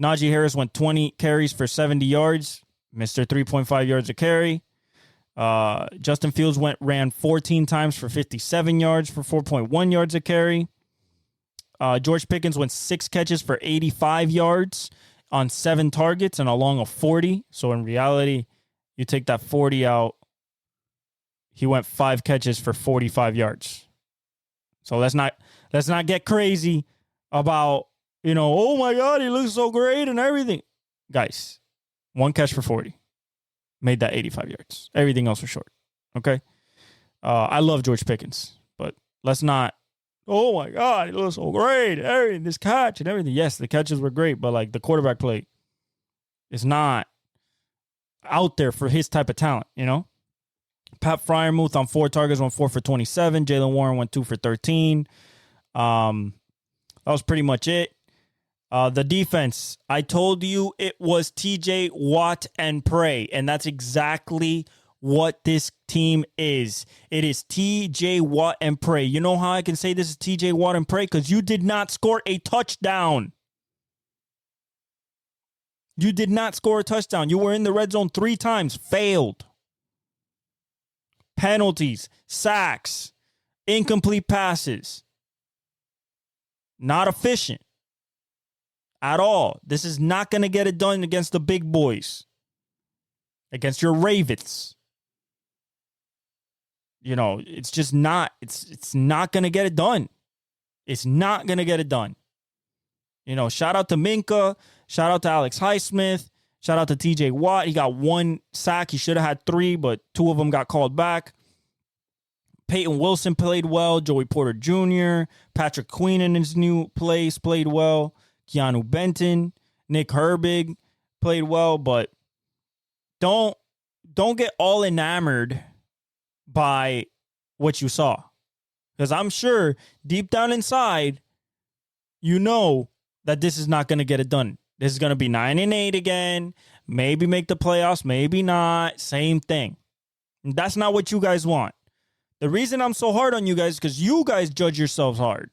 Najee Harris went 20 carries for 70 yards, Mr. 3.5 yards a carry. Justin Fields ran 14 times for 57 yards for 4.1 yards a carry. George Pickens went 6 catches for 85 yards on 7 targets and a long of 40. So in reality, you take that 40 out, he went 5 catches for 45 yards. So let's not get crazy about, oh my God, he looks so great and everything. Guys, 1 catch for 40. Made that 85 yards. Everything else was short. Okay? I love George Pickens, but let's not, oh my God, he looks so great. Everything, this catch and everything. Yes, the catches were great, but like the quarterback play is not out there for his type of talent, Pat Freiermuth on 4 targets, went 4 for 27. Jaylen Warren went 2 for 13. That was pretty much it. The defense, I told you it was TJ Watt and pray, and that's exactly what this team is. It is TJ Watt and pray. You know how I can say this is TJ Watt and pray? Because you did not score a touchdown. You did not score a touchdown. You were in the red zone 3 times, failed. Penalties, sacks, incomplete passes. Not efficient at all. This is not going to get it done against the big boys, against your Ravens. It's just not, it's not going to get it done. It's not going to get it done. Shout out to Minka. Shout out to Alex Highsmith. Shout out to TJ Watt. He got 1 sack. He should have had 3, but 2 of them got called back. Peyton Wilson played well. Joey Porter Jr., Patrick Queen in his new place played well. Keanu Benton, Nick Herbig played well, but don't get all enamored by what you saw. Because I'm sure deep down inside, that this is not going to get it done. This is going to be 9-8 again. Maybe make the playoffs, maybe not. Same thing. That's not what you guys want. The reason I'm so hard on you guys is because you guys judge yourselves hard.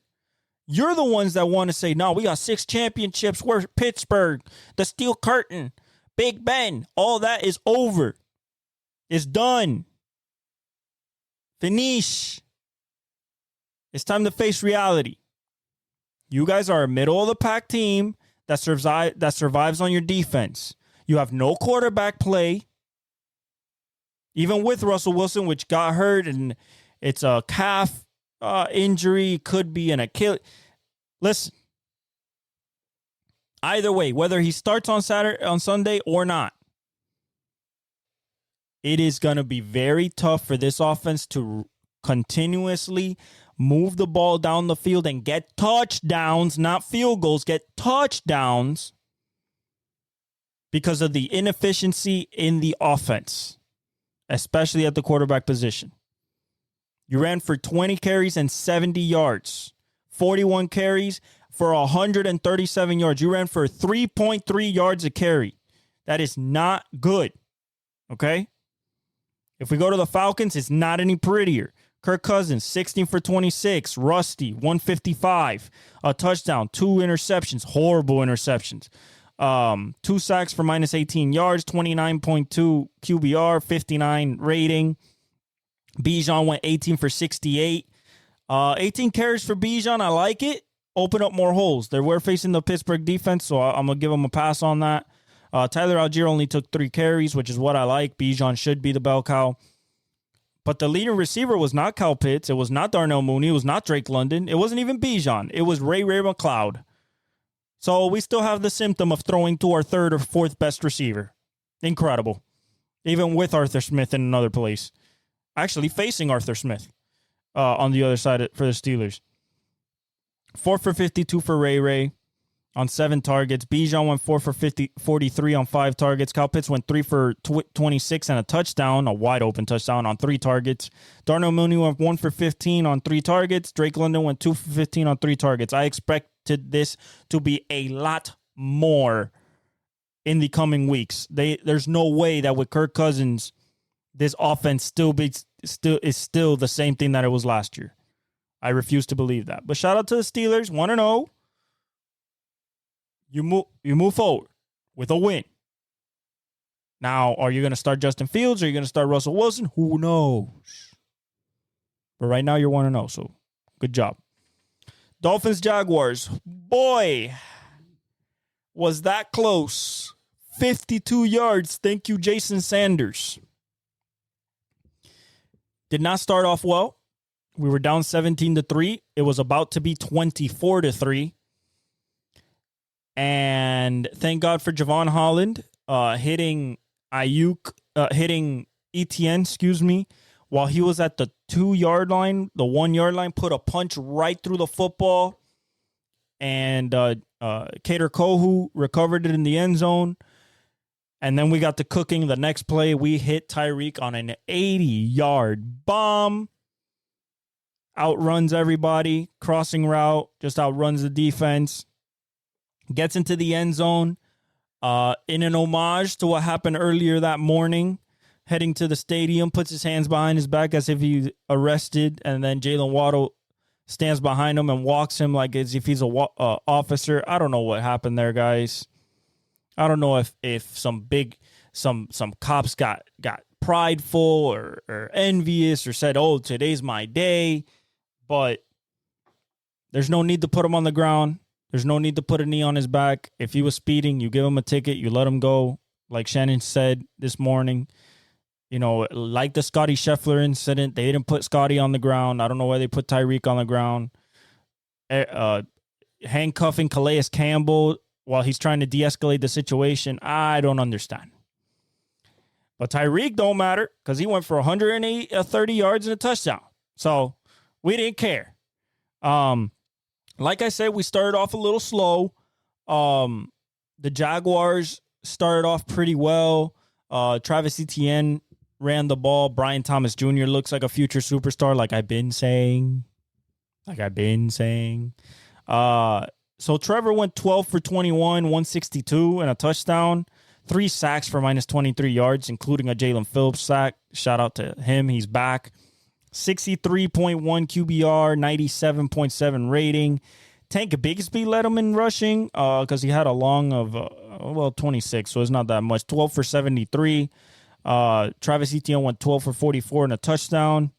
You're the ones that want to say, no, we got 6 championships. We're Pittsburgh, the Steel Curtain, Big Ben. All that is over. It's done. Finish. It's time to face reality. You guys are a middle-of-the-pack team that survives on your defense. You have no quarterback play. Even with Russell Wilson, which got hurt, and it's a calf injury, could be an Achilles. Listen, either way, whether he starts on Sunday or not, it is going to be very tough for this offense to continuously move the ball down the field and get touchdowns, not field goals, get touchdowns because of the inefficiency in the offense, especially at the quarterback position. You ran for 20 carries and 70 yards, 41 carries for 137 yards. You ran for 3.3 yards a carry. That is not good, okay? If we go to the Falcons, it's not any prettier. Kirk Cousins, 16 for 26. Rusty, 155. A touchdown, 2 interceptions, horrible interceptions. 2 sacks for minus 18 yards, 29.2 QBR, 59 rating. Bijan went 18 for 68. 18 carries for Bijan. I like it. Open up more holes. They were facing the Pittsburgh defense, so I'm going to give them a pass on that. Tyler Algier only took 3 carries, which is what I like. Bijan should be the bell cow. But the leading receiver was not Kyle Pitts. It was not Darnell Mooney. It was not Drake London. It wasn't even Bijan. It was Ray McLeod. So we still have the symptom of throwing to our 3rd or 4th best receiver. Incredible. Even with Arthur Smith in another place. Actually facing Arthur Smith on the other side for the Steelers. 4 for 52 for Ray on 7 targets. Bijan went 4 for 43 on 5 targets. Kyle Pitts went 3 for 26 and a touchdown, a wide open touchdown on 3 targets. Darnell Mooney went 1 for 15 on 3 targets. Drake London went 2 for 15 on 3 targets. I expected this to be a lot more in the coming weeks. There's no way that with Kirk Cousins this offense is still the same thing that it was last year. I refuse to believe that. But shout out to the Steelers, 1-0. You move forward with a win. Now, are you going to start Justin Fields? Or are you going to start Russell Wilson? Who knows? But right now, you're 1-0, so good job. Dolphins, Jaguars. Boy, was that close. 52 yards. Thank you, Jason Sanders. Did not start off well. We were down 17-3. It was about to be 24-3. And thank God for Javon Holland hitting Etienne, while he was at the 2-yard line, the 1-yard line, put a punch right through the football. And Kader Kohu recovered it in the end zone. And then we got to cooking the next play. We hit Tyreek on an 80-yard bomb. Outruns everybody. Crossing route. Just outruns the defense. Gets into the end zone. In an homage to what happened earlier that morning. Heading to the stadium. Puts his hands behind his back as if he's arrested. And then Jalen Waddle stands behind him and walks him like as if he's a officer. I don't know what happened there, guys. I don't know if some cops got prideful or envious or said, "Oh, today's my day," but there's no need to put him on the ground. There's no need to put a knee on his back. If he was speeding, you give him a ticket, you let him go. Like Shannon said this morning, like the Scotty Scheffler incident, they didn't put Scotty on the ground. I don't know why they put Tyreek on the ground. Handcuffing Calais Campbell while he's trying to de-escalate the situation, I don't understand. But Tyreek don't matter because he went for 130 yards and a touchdown. So we didn't care. Like I said, we started off a little slow. The Jaguars started off pretty well. Travis Etienne ran the ball. Brian Thomas Jr. looks like a future superstar, like I've been saying. So Trevor went 12 for 21, 162, and a touchdown. 3 sacks for minus 23 yards, including a Jalen Phillips sack. Shout out to him. He's back. 63.1 QBR, 97.7 rating. Tank Bigsby led him in rushing because he had a long of, 26, so it's not that much. 12 for 73. Travis Etienne went 12 for 44 and a touchdown.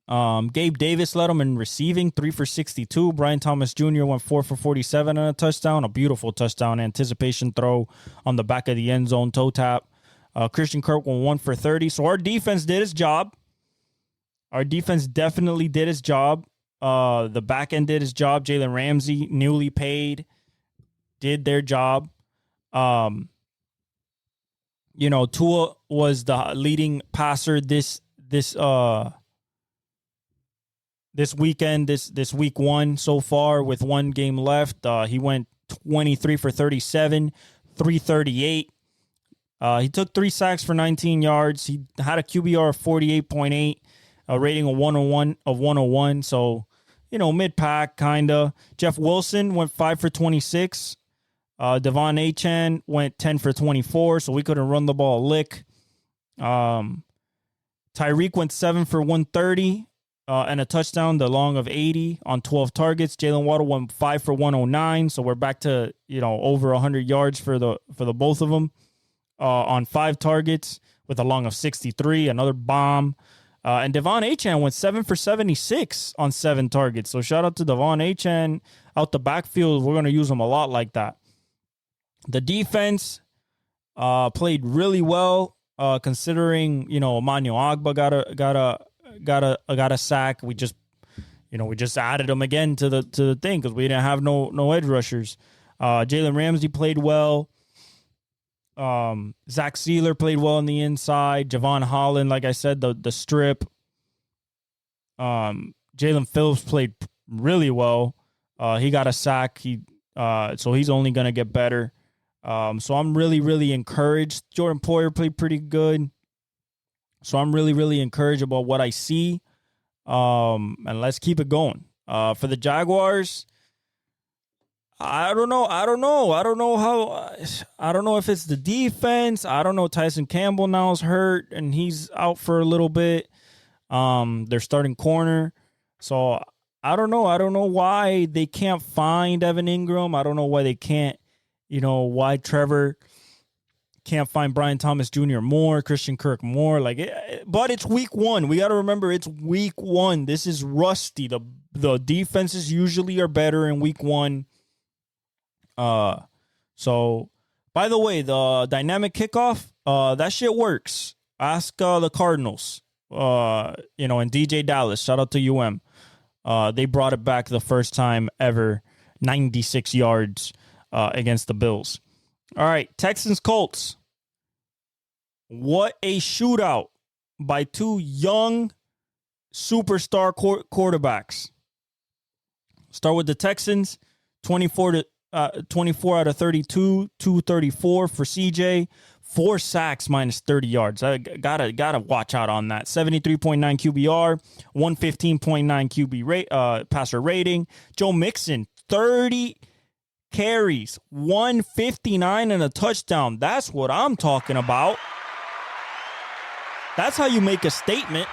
Gabe Davis led him in receiving, 3 for 62. Brian Thomas Jr. went 4 for 47 and a touchdown. A beautiful touchdown anticipation throw on the back of the end zone, toe tap. Christian Kirk went 1 for 30. So our defense did its job. Our defense definitely did its job. The back end did its job. Jalen Ramsey, newly paid, did their job. Tua was the leading passer this weekend, this week one so far with one game left. He went 23 for 37, 338. He took 3 sacks for 19 yards. He had a QBR of 48.8, a rating of 101. So, mid-pack kind of. Jeff Wilson went 5 for 26. Devon Achane went 10 for 24, so we couldn't run the ball a lick. Tyreek went 7 for 130. And a touchdown, the long of 80 on 12 targets. Jalen Waddle went 5 for 109, so we're back to over 100 yards for the both of them on 5 targets with a long of 63, another bomb. And Devon Achane went 7 for 76 on 7 targets. So shout out to Devon Achane out the backfield. We're going to use him a lot like that. The defense played really well, considering Emmanuel Agba got a sack. We just added him again to the thing because we didn't have no edge rushers. Jalen Ramsey played well. Zach Sealer played well on the inside. Javon Holland, like I said, the strip. Jalen Phillips played really well. He got a sack. So he's only gonna get better. So I'm really, really encouraged. Jordan Poyer played pretty good. So I'm really, really encouraged about what I see. And let's keep it going. For the Jaguars, I don't know. I don't know if it's the defense. I don't know. Tyson Campbell now is hurt and he's out for a little bit. They're starting corner. So I don't know. I don't know why they can't find Evan Ingram. I don't know why they can't, why Trevor can't find Brian Thomas Jr. more, Christian Kirk more. But it's week 1. We got to remember it's week 1. This is rusty. The defenses usually are better in week 1. So by the way, the dynamic kickoff, that shit works. Ask the Cardinals, and DJ Dallas. Shout out to UM. They brought it back the first time ever, 96 yards against the Bills. All right, Texans Colts. What a shootout by two young superstar quarterbacks. Start with the Texans, 24 out of 32, 234 for CJ, 4 sacks minus 30 yards. I gotta watch out on that. 73.9 QBR, 115.9 QB passer rating. Joe Mixon, 30 carries, 159 and a touchdown. That's what I'm talking about. That's how you make a statement.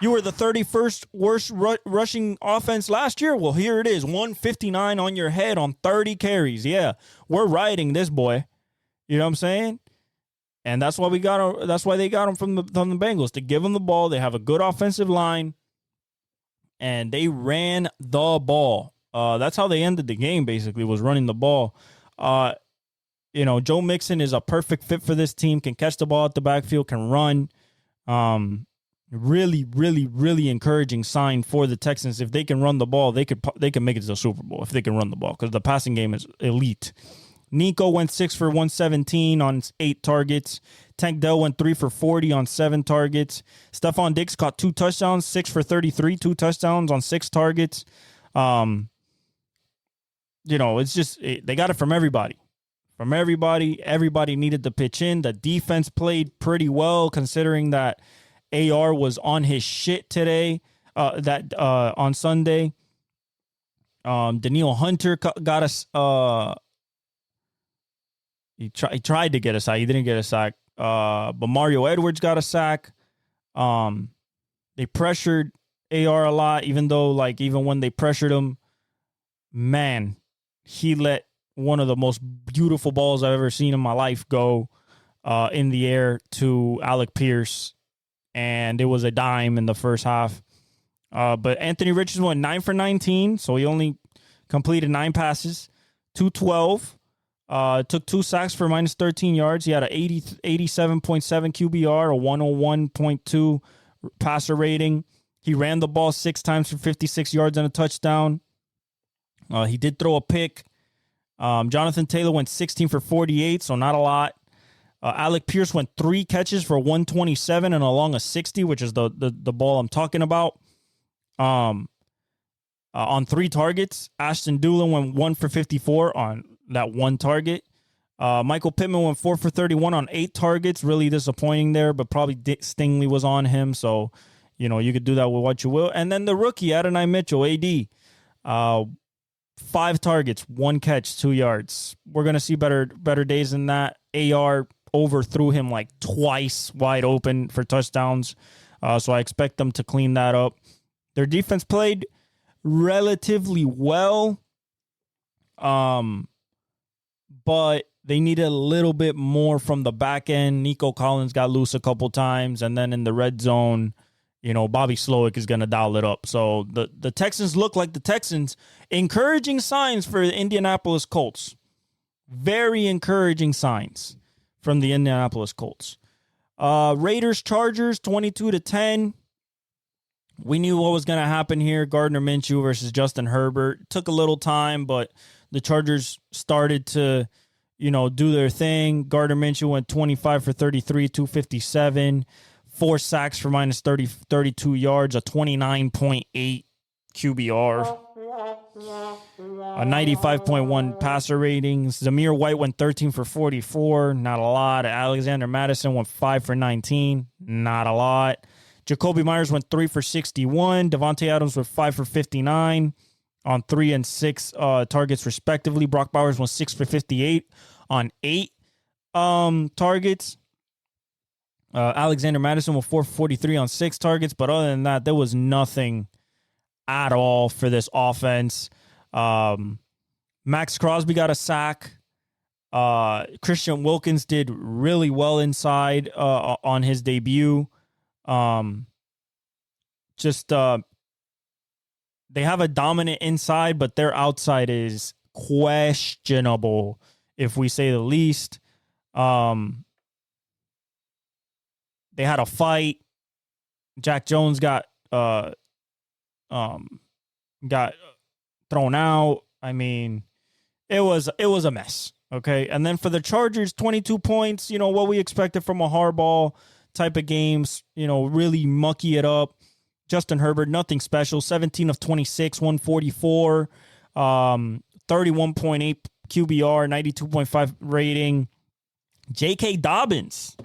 You were the 31st worst rushing offense last year. Well, here it is, 159 on your head on 30 carries. Yeah, we're riding this boy. You know what I'm saying? And that's why they got him from the Bengals, to give him the ball. They have a good offensive line, and they ran the ball. That's how they ended the game. Basically, was running the ball. Joe Mixon is a perfect fit for this team. Can catch the ball at the backfield, can run. Really, really, really encouraging sign for the Texans. If they can run the ball, they can make it to the Super Bowl if they can run the ball, because the passing game is elite. Nico went 6 for 117 on 8 targets. Tank Dell went 3 for 40 on 7 targets. Stephon Diggs caught 2 touchdowns, 6 for 33, 2 touchdowns on 6 targets. It's just they got it from everybody. Everybody needed to pitch in. The defense played pretty well, considering that AR was on his shit today. On Sunday, Daniil Hunter got us. He tried to get a sack. He didn't get a sack. But Mario Edwards got a sack. They pressured AR a lot, even when they pressured him, man, he let one of the most beautiful balls I've ever seen in my life go in the air to Alec Pierce. And it was a dime in the first half. But Anthony Richardson went 9 for 19, so he only completed 9 passes, 212. Took 2 sacks for minus 13 yards. He had a 87.7 QBR, a 101.2 passer rating. He ran the ball 6 times for 56 yards and a touchdown. He did throw a pick. Jonathan Taylor went 16 for 48, so not a lot. Alec Pierce went 3 catches for 127 and along a 60, which is the ball I'm talking about. On 3 targets. Ashton Dulin went 1 for 54 on that 1 target. Michael Pittman went 4 for 31 on 8 targets. Really disappointing there, but probably Stingley was on him, so you could do that with what you will. And then the rookie, Adonai Mitchell, AD, 5 targets, 1 catch, 2 yards. We're gonna see better days than that. AR overthrew him like twice wide open for touchdowns, so I expect them to clean that up. Their defense played relatively well, but they needed a little bit more from the back end. Nico Collins got loose a couple times, and then in the red zone, Bobby Slowick is going to dial it up. So the Texans look like the Texans. Encouraging signs for the Indianapolis Colts. Very encouraging signs from the Indianapolis Colts. Raiders Chargers 22-10. We knew what was going to happen here. Gardner Minshew versus Justin Herbert. It took a little time, but the Chargers started to, do their thing. Gardner Minshew went 25 for 33, 257, 4 sacks for minus 32 yards, a 29.8 QBR, a 95.1 passer rating. Zamir White went 13 for 44, not a lot. Alexander Madison went 5 for 19, not a lot. Jacoby Myers went 3 for 61. Devontae Adams went 5 for 59. on 3 and 6 targets respectively. Brock Bowers went 6 for 58 on 8 targets. Alexander Madison went 4 for 43 on 6 targets. But other than that, there was nothing at all for this offense. Max Crosby got a sack. Christian Wilkins did really well inside on his debut. They have a dominant inside, but their outside is questionable, if we say the least. They had a fight. Jack Jones got thrown out. I mean, it was a mess. Okay. And then for the Chargers, 22 points, what we expected from a hardball type of games, really mucky it up. Justin Herbert, nothing special. 17 of 26, 144, 31.8 QBR, 92.5 rating. J.K. Dobbins,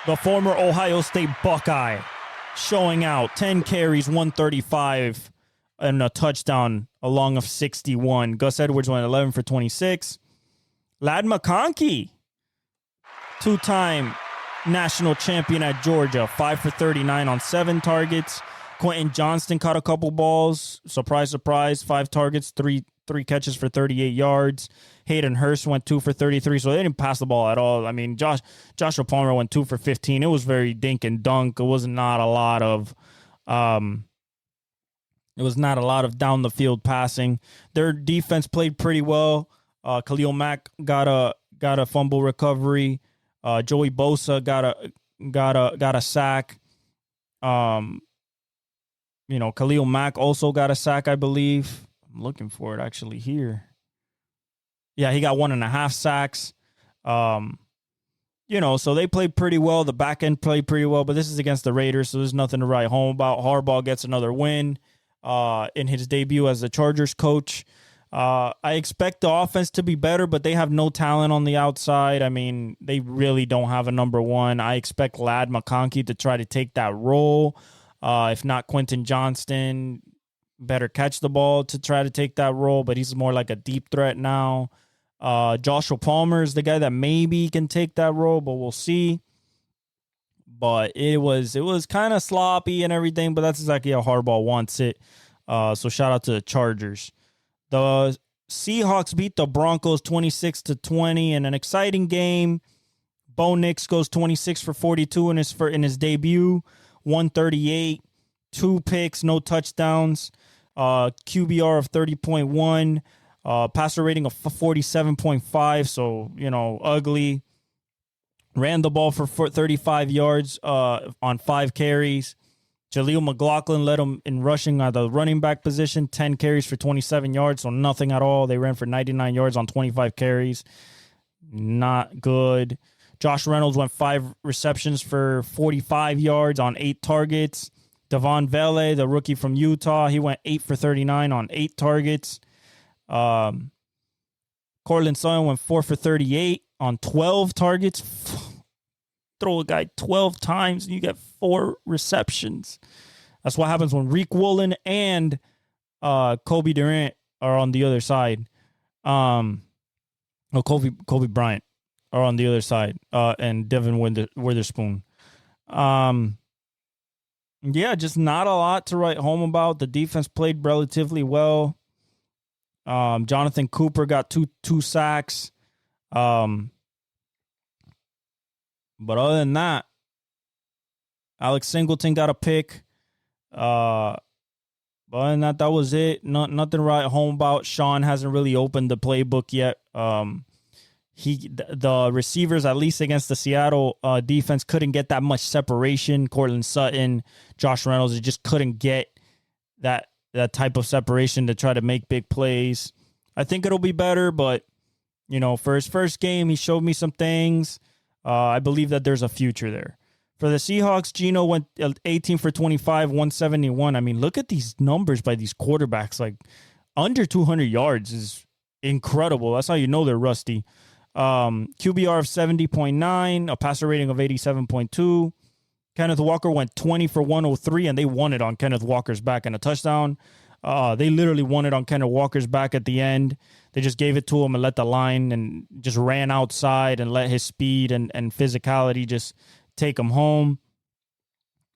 the former Ohio State Buckeye, showing out. 10 carries, 135, and a touchdown, a long of 61. Gus Edwards went 11 for 26. Ladd McConkey, two-time national champion at Georgia, 5 for 39 on 7 targets. Quentin Johnston caught a couple balls. Surprise, surprise. 5 targets, three catches for 38 yards. Hayden Hurst went 2 for 33, so they didn't pass the ball at all. I mean, Joshua Palmer went 2 for 15. It was very dink and dunk. It was not a lot of down the field passing. Their defense played pretty well. Khalil Mack got a fumble recovery. Joey Bosa got a sack. Khalil Mack also got a sack, I believe. I'm looking for it actually here. Yeah, he got 1.5 sacks. So they played pretty well. The back end played pretty well, but this is against the Raiders, so there's nothing to write home about. Harbaugh gets another win in his debut as the Chargers coach. I expect the offense to be better, but they have no talent on the outside. I mean, they really don't have a number one. I expect Ladd McConkey to try to take that role. If not, Quentin Johnston better catch the ball to try to take that role, but he's more like a deep threat now. Joshua Palmer is the guy that maybe can take that role, but we'll see. But it was kind of sloppy and everything, but that's exactly how Harbaugh wants it. So shout out to the Chargers. The Seahawks beat the Broncos 26-20 in an exciting game. Bo Nix goes 26 for 42 in his debut, 138, 2 picks, no touchdowns, QBR of 30.1, passer rating of 47.5, so, ugly. Ran the ball for 35 yards on 5 carries. Jaleel McLaughlin led them in rushing at the running back position, 10 carries for 27 yards, so nothing at all. They ran for 99 yards on 25 carries. Not good. Josh Reynolds went 5 receptions for 45 yards on 8 targets. Devon Vele, the rookie from Utah, he went 8 for 39 on 8 targets. Cortland Sutton went 4 for 38 on 12 targets. Throw a guy 12 times and you get 4 receptions. That's what happens when Reek Woolen and Kobe Durant are on the other side. Kobe Bryant are on the other side, and Devin Witherspoon. Just not a lot to write home about. The defense played relatively well. Jonathan Cooper got two sacks. But other than that, Alex Singleton got a pick. But other than that was it. Nothing to write home about. Sean hasn't really opened the playbook yet. The receivers, at least against the Seattle defense, couldn't get that much separation. Cortland Sutton, Josh Reynolds, they just couldn't get that type of separation to try to make big plays. I think it'll be better, but for his first game, he showed me some things. I believe that there's a future there. For the Seahawks, Geno went 18 for 25, 171. I mean, look at these numbers by these quarterbacks. Like, under 200 yards is incredible. That's how you know they're rusty. QBR of 70.9, a passer rating of 87.2. Kenneth Walker went 20 for 103, and they won it on Kenneth Walker's back and a touchdown. They literally won it on Kenneth Walker's back at the end. They just gave it to him and let the line and just ran outside and let his speed and physicality just take him home.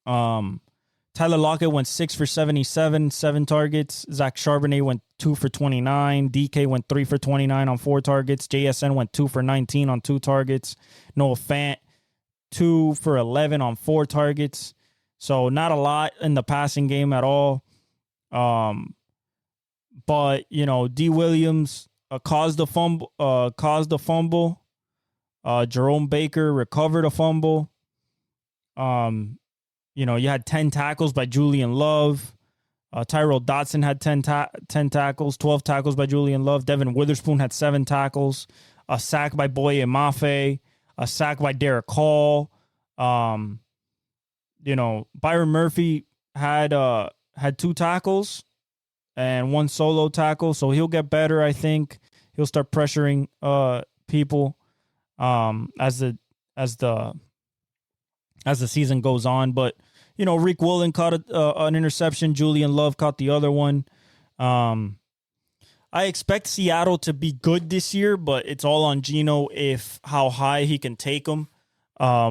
Tyler Lockett went 6 for 77, 7 targets. Zach Charbonnet went 2 for 29. DK went 3 for 29 on 4 targets. JSN went 2 for 19 on 2 targets. Noah Fant, 2 for 11 on 4 targets. So not a lot in the passing game at all. But, you know, D. Williams caused the fumble. Jerome Baker recovered a fumble. You know, you had 10 tackles by Julian Love. Tyrell Dotson had 10 tackles, 12 tackles by Julian Love. Devin Witherspoon had 7 tackles. A sack by Boye Mafe. A sack by Derek Hall. You know, Byron Murphy had 2 tackles and 1 solo tackle, so he'll get better, I think. He'll start pressuring people as the season goes on. But, you know, Reek Woolen caught an interception. Julian Love caught the other one. I expect Seattle to be good this year, but it's all on Geno how high he can take them,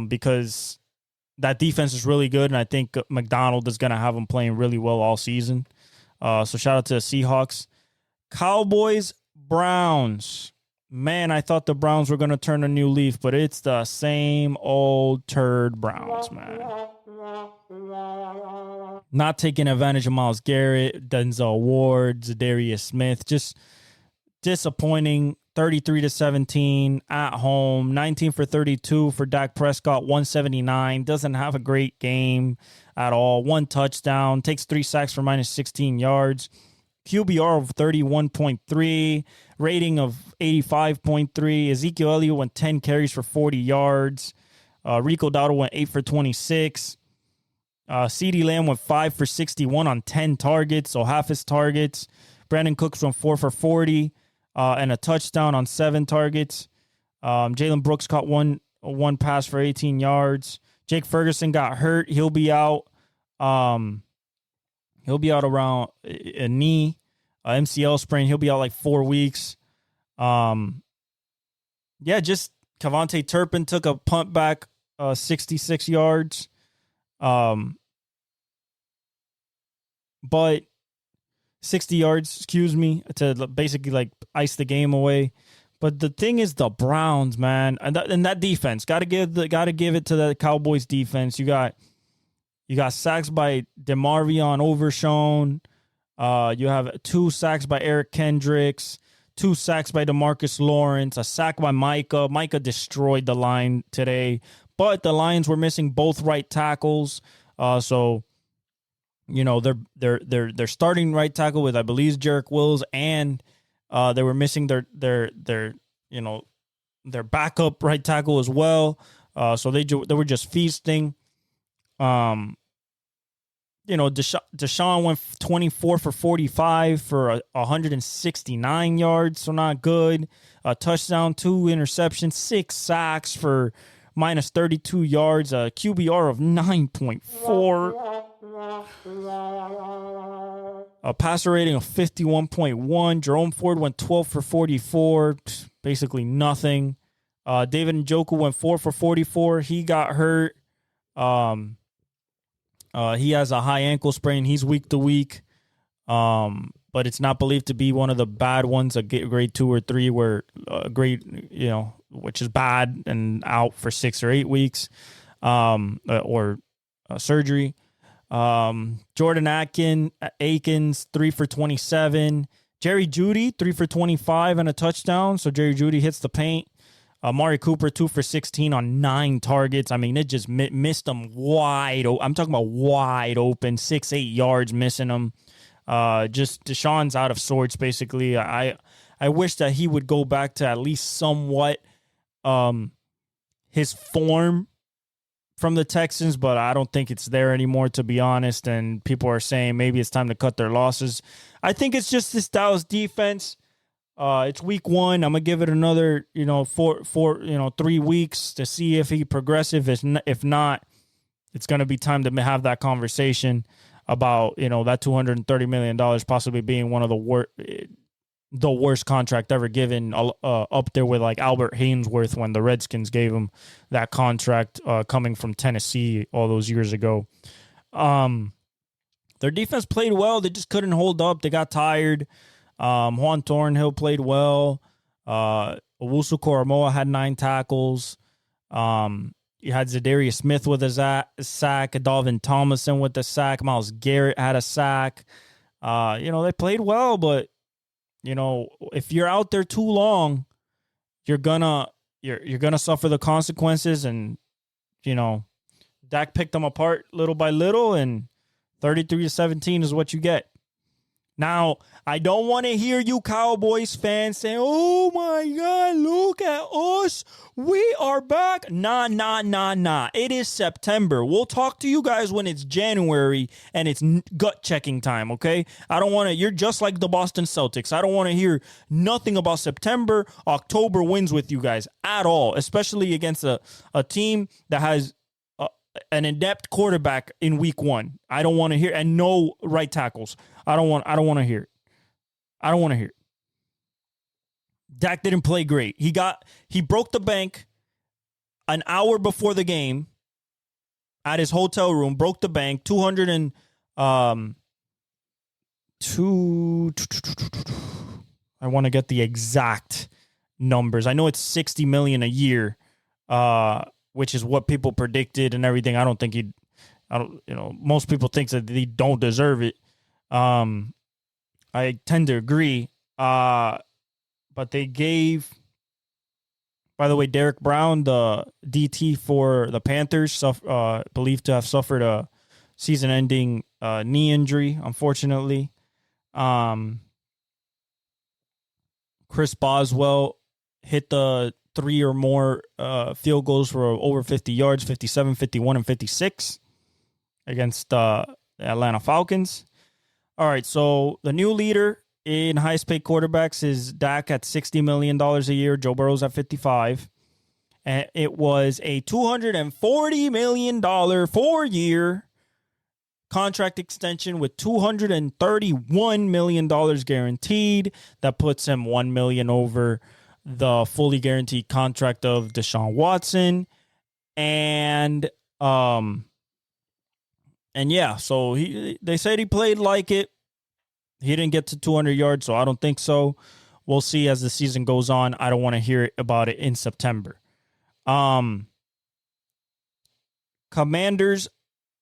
because that defense is really good, and I think McDonald is going to have them playing really well all season. So shout out to the Seahawks. Cowboys, Browns. Man, I thought the Browns were going to turn a new leaf, but it's the same old turd Browns, man. Not taking advantage of Myles Garrett, Denzel Ward, Zadarius Smith. Just disappointing. 33-17 at home. 19 for 32 for Dak Prescott, 179. Doesn't have a great game at all. 1 touchdown. Takes 3 sacks for minus 16 yards. QBR of 31.3, rating of 85.3. Ezekiel Elliott went 10 carries for 40 yards. Rico Dowdle went 8 for 26. CeeDee Lamb went 5 for 61 on 10 targets, so half his targets. Brandon Cooks went 4 for 40 and a touchdown on 7 targets. Jalen Brooks caught one pass for 18 yards. Jake Ferguson got hurt. He'll be out. He'll be out around a knee, MCL sprain. He'll be out like 4 weeks. Just Cavante Turpin took a punt back, 66 yards. But 60 yards, to basically like ice the game away. But the thing is, the Browns, man, and that defense, gotta give it to the Cowboys defense. You got sacks by DeMarvion Overshown. You have 2 sacks by Eric Kendricks, 2 sacks by DeMarcus Lawrence, a sack by Micah. Micah destroyed the line today, but the Lions were missing both right tackles. So, you know, they're starting right tackle with, I believe, Jarek Wills, and they were missing their backup right tackle as well. So they were just feasting. Deshaun went 24 for 45 for 169 yards, so not good. A touchdown, 2 interceptions, 6 sacks for minus 32 yards, a QBR of 9.4. A passer rating of 51.1. Jerome Ford went 12 for 44, basically nothing. David Njoku went 4 for 44. He got hurt. He has a high ankle sprain. He's week to week. But it's not believed to be one of the bad ones, a grade 2 or 3, where which is bad and out for 6 or 8 weeks, or surgery. Jordan Akins, 3 for 27. Jerry Jeudy, 3 for 25 and a touchdown. So Jerry Jeudy hits the paint. Amari Cooper, 2 for 16 on 9 targets. I mean, it just missed them wide open. I'm talking about wide open, 6-8 yards missing them. Just Deshaun's out of sorts, basically. I wish that he would go back to at least somewhat his form from the Texans, but I don't think it's there anymore, to be honest. And people are saying maybe it's time to cut their losses. I think it's just this Dallas defense. It's week 1. I'm gonna give it another, 3 weeks to see if he progressive. If not, it's gonna be time to have that conversation. about, that $230 million possibly being one of the worst contract ever given, up there with like Albert Haynesworth when the Redskins gave him that contract, coming from Tennessee all those years ago. Their defense played well. They just couldn't hold up. They got tired. Juan Thornhill played well. Owusu Koromoa had 9 tackles. You had Zadarius Smith with a sack. Dalvin Tomlinson with the sack. Myles Garrett had a sack. They played well, but if you're out there too long, you're gonna suffer the consequences. And Dak picked them apart little by little, and 33-17 is what you get. Now, I don't want to hear you Cowboys fans saying, "Oh my God, look at us. We are back." Nah. It is September. We'll talk to you guys when it's January and it's gut checking time, okay? I don't want to, you're just like the Boston Celtics. I don't want to hear nothing about September, October wins with you guys at all, especially against a team that has an inept quarterback in week 1. I don't want to hear, and no right tackles. I don't want to hear it. I don't want to hear it. Dak didn't play great. He broke the bank an hour before the game at his hotel room, broke the bank, 200 and I want to get the exact numbers. I know it's $60 million a year, which is what people predicted and everything. I don't think most people think that they don't deserve it. I tend to agree. But they gave, by the way, Derek Brown, the DT for the Panthers, believed to have suffered a season-ending knee injury, unfortunately. Chris Boswell hit the 3 or more field goals for over 50 yards, 57, 51, and 56 against the Atlanta Falcons. All right, so the new leader in highest paid quarterbacks is Dak at $60 million a year. Joe Burrow's at $55. And it was a $240 million 4-year contract extension with $231 million guaranteed. That puts him $1 million over the fully guaranteed contract of Deshaun Watson. And yeah, so they said he played like it. He didn't get to 200 yards, so I don't think so. We'll see as the season goes on. I don't want to hear about it in September. Commanders,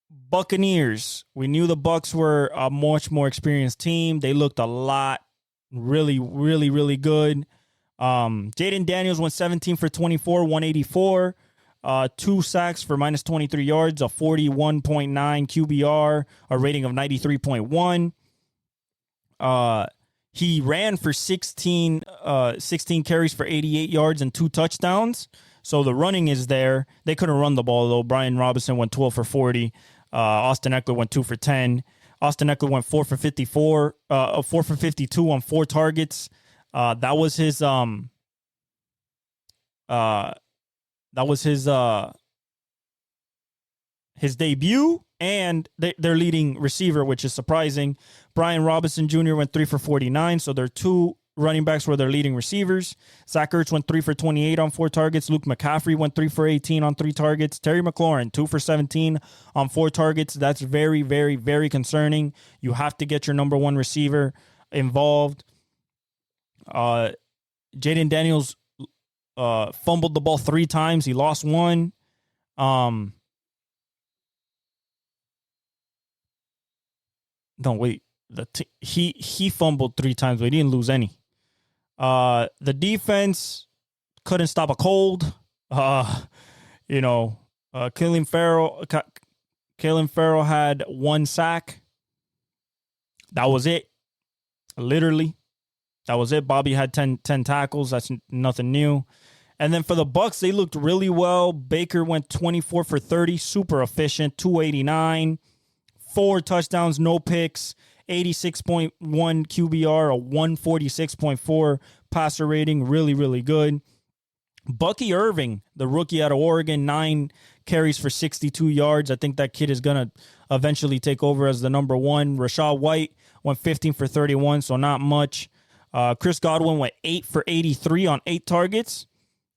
Buccaneers. We knew the Bucs were a much more experienced team. They looked a lot, really, really, really good. Jaden Daniels went 17 for 24, 184. 2 sacks for minus 23 yards, a 41.9 QBR, a rating of 93.1. He ran for 16 carries for 88 yards and 2 touchdowns. So the running is there. They couldn't run the ball, though. Brian Robinson went 12 for 40. Austin Eckler went 2 for 10. Austin Eckler went 4 for 54, 4 for 52 on 4 targets. That was his debut and their leading receiver, which is surprising. Brian Robinson Jr. went 3 for 49, so their 2 running backs were their leading receivers. Zach Ertz went 3 for 28 on 4 targets. Luke McCaffrey went 3 for 18 on 3 targets. Terry McLaurin, 2 for 17 on 4 targets. That's very, very, very concerning. You have to get your number 1 receiver involved. Jaden Daniels fumbled the ball 3 times. He lost 1. No, wait. He fumbled 3 times, but he didn't lose any. The defense couldn't stop a cold. Kalen Farrell had 1 sack. That was it. Literally. That was it. Bobby had 10 tackles. That's nothing new. And then for the Bucs, they looked really well. Baker went 24 for 30, super efficient, 289, 4 touchdowns, no picks, 86.1 QBR, a 146.4 passer rating, really, really good. Bucky Irving, the rookie out of Oregon, 9 carries for 62 yards. I think that kid is going to eventually take over as the number one. Rachaad White went 15 for 31, so not much. Chris Godwin went 8 for 83 on 8 targets.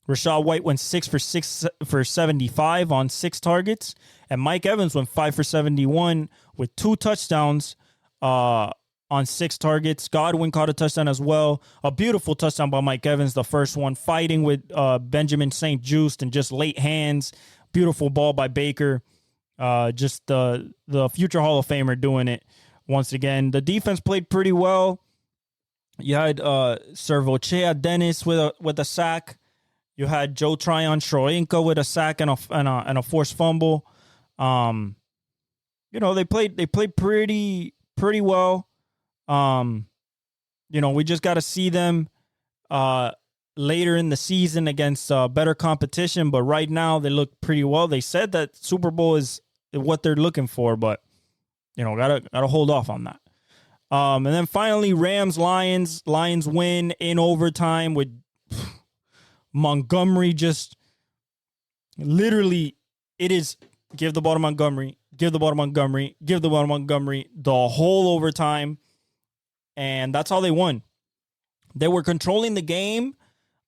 Rachaad White went 6 for 75 on 6 targets. And Mike Evans went 5 for 71 with 2 touchdowns on 6 targets. Godwin caught a touchdown as well. A beautiful touchdown by Mike Evans, the first one, fighting with Benjamin St. Juste and just late hands. Beautiful ball by Baker. Just the future Hall of Famer doing it once again. The defense played pretty well. You had Servochea Dennis with a sack. You had Joe Tryon-Shoyinka with a sack and a forced fumble. They played pretty well. We just got to see them later in the season against better competition. But right now they look pretty well. They said that Super Bowl is what they're looking for, but gotta hold off on that. And then finally, Rams-Lions. Lions win in overtime with Montgomery. Just literally, it is give the ball to Montgomery, give the ball to Montgomery, give the ball to Montgomery the whole overtime. And that's how they won. They were controlling the game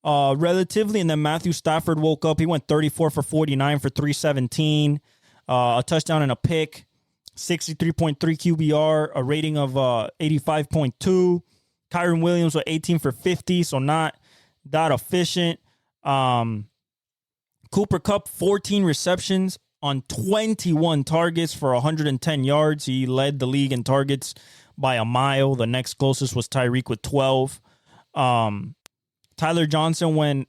relatively, and then Matthew Stafford woke up. He went 34 for 49 for 317, a touchdown and a pick, 63.3 QBR, a rating of 85.2. Kyron Williams with 18 for 50, so not that efficient. Cooper Kupp, 14 receptions on 21 targets for 110 yards. He led the league in targets by a mile. The next closest was Tyreek with 12. Tyler Johnson went,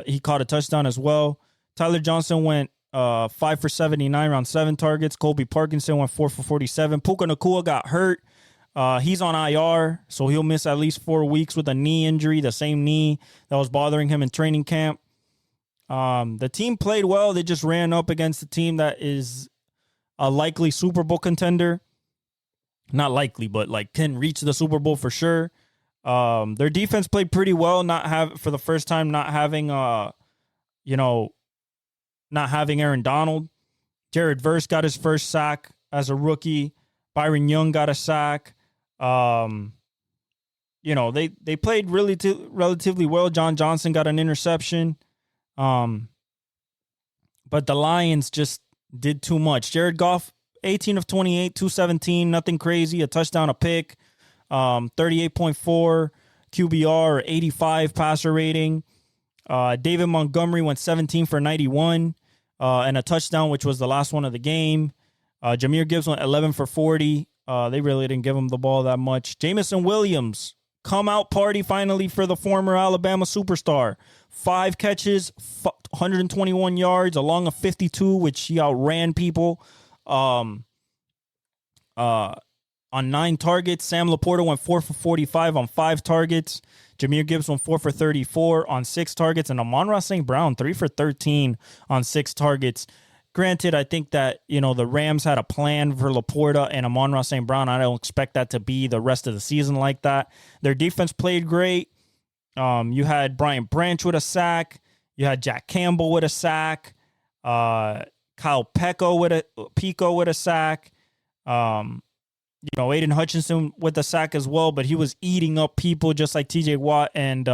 he caught a touchdown as well. Tyler Johnson went 5 for 79 on 7 targets. Colby Parkinson went 4 for 47. Puka Nacua got hurt. He's on IR, so he'll miss at least 4 weeks with a knee injury, the same knee that was bothering him in training camp. The team played well. They just ran up against a team that is a likely Super Bowl contender. Not likely, but can reach the Super Bowl for sure. Their defense played pretty well. For the first time, not having Aaron Donald. Jared Verse got his first sack as a rookie. Byron Young got a sack. They played relatively well. John Johnson got an interception. But the Lions just did too much. Jared Goff, 18 of 28, 217, nothing crazy, a touchdown, a pick, 38.4 QBR, 85 passer rating. David Montgomery went 17 for 91 and a touchdown, which was the last one of the game. Jahmyr Gibbs went 11 for 40. They really didn't give him the ball that much. Jameson Williams, come out party finally for the former Alabama superstar. 5 catches, 121 yards, along a 52, which he outran people. On 9 targets. Sam Laporta went 4 for 45 on 5 targets. Jahmyr Gibbs went 4 for 34 on 6 targets. And Amon-Ra St. Brown, 3 for 13 on 6 targets. Granted, I think that, the Rams had a plan for Laporta and Amon-Ra St. Brown. I don't expect that to be the rest of the season like that. Their defense played great. You had Brian Branch with a sack. You had Jack Campbell with a sack. Kyle Pico with a sack. Aiden Hutchinson with a sack as well, but he was eating up people just like TJ Watt and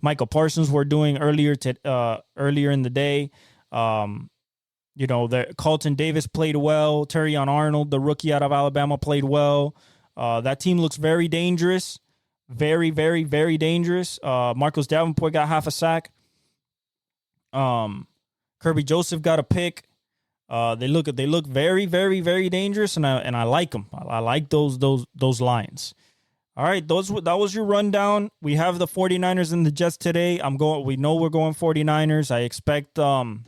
Michael Parsons were doing earlier in the day. Carlton Davis played well. Terrion Arnold, the rookie out of Alabama, played well. That team looks very dangerous. Very, very, very dangerous. Marcus Davenport got half a sack. Kirby Joseph got a pick. They look very, very, very dangerous, and I like them. I like those lines. All right, that was your rundown. We have the 49ers and the Jets today. We know we're going 49ers. I expect I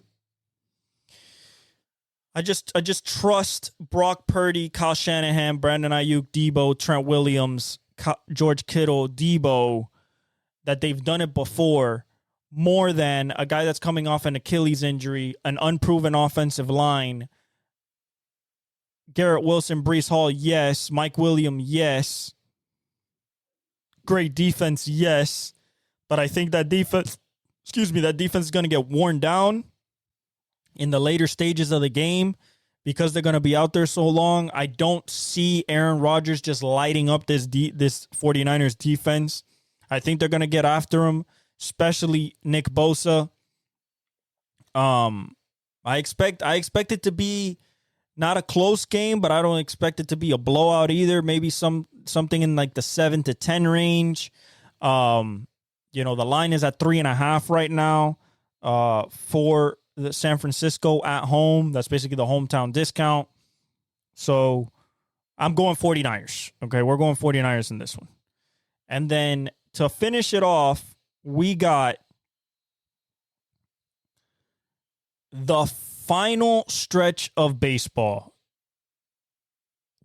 just trust Brock Purdy, Kyle Shanahan, Brandon Ayuk, Debo, Trent Williams, George Kittle, Debo, that they've done it before. More than a guy that's coming off an Achilles injury, an unproven offensive line. Garrett Wilson, Breece Hall, yes. Mike Williams, yes. Great defense, yes. But I think that defense that defense is going to get worn down in the later stages of the game because they're going to be out there so long. I don't see Aaron Rodgers just lighting up this 49ers defense. I think they're going to get after him, especially Nick Bosa. I expect it to be not a close game, but I don't expect it to be a blowout either. Maybe something in like the 7-10 range. The line is at 3.5 right now for the San Francisco at home. That's basically the hometown discount. So I'm going 49ers. Okay, we're going 49ers in this one. And then to finish it off, we got the final stretch of baseball.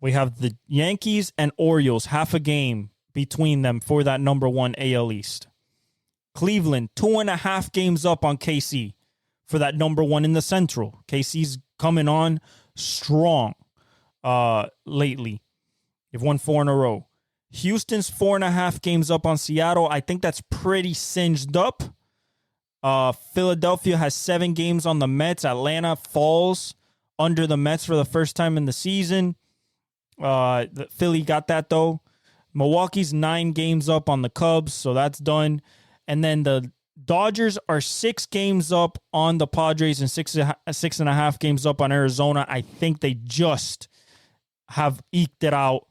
We have the Yankees and Orioles, half a game between them for that number 1 AL East. Cleveland, 2.5 games up on KC for that number 1 in the Central. KC's coming on strong lately. They've won 4 in a row. Houston's 4.5 games up on Seattle. I think that's pretty singed up. Philadelphia has 7 games on the Mets. Atlanta falls under the Mets for the first time in the season. Philly got that, though. Milwaukee's 9 games up on the Cubs, so that's done. And then the Dodgers are 6 games up on the Padres and 6.5 games up on Arizona. I think they just have eked it out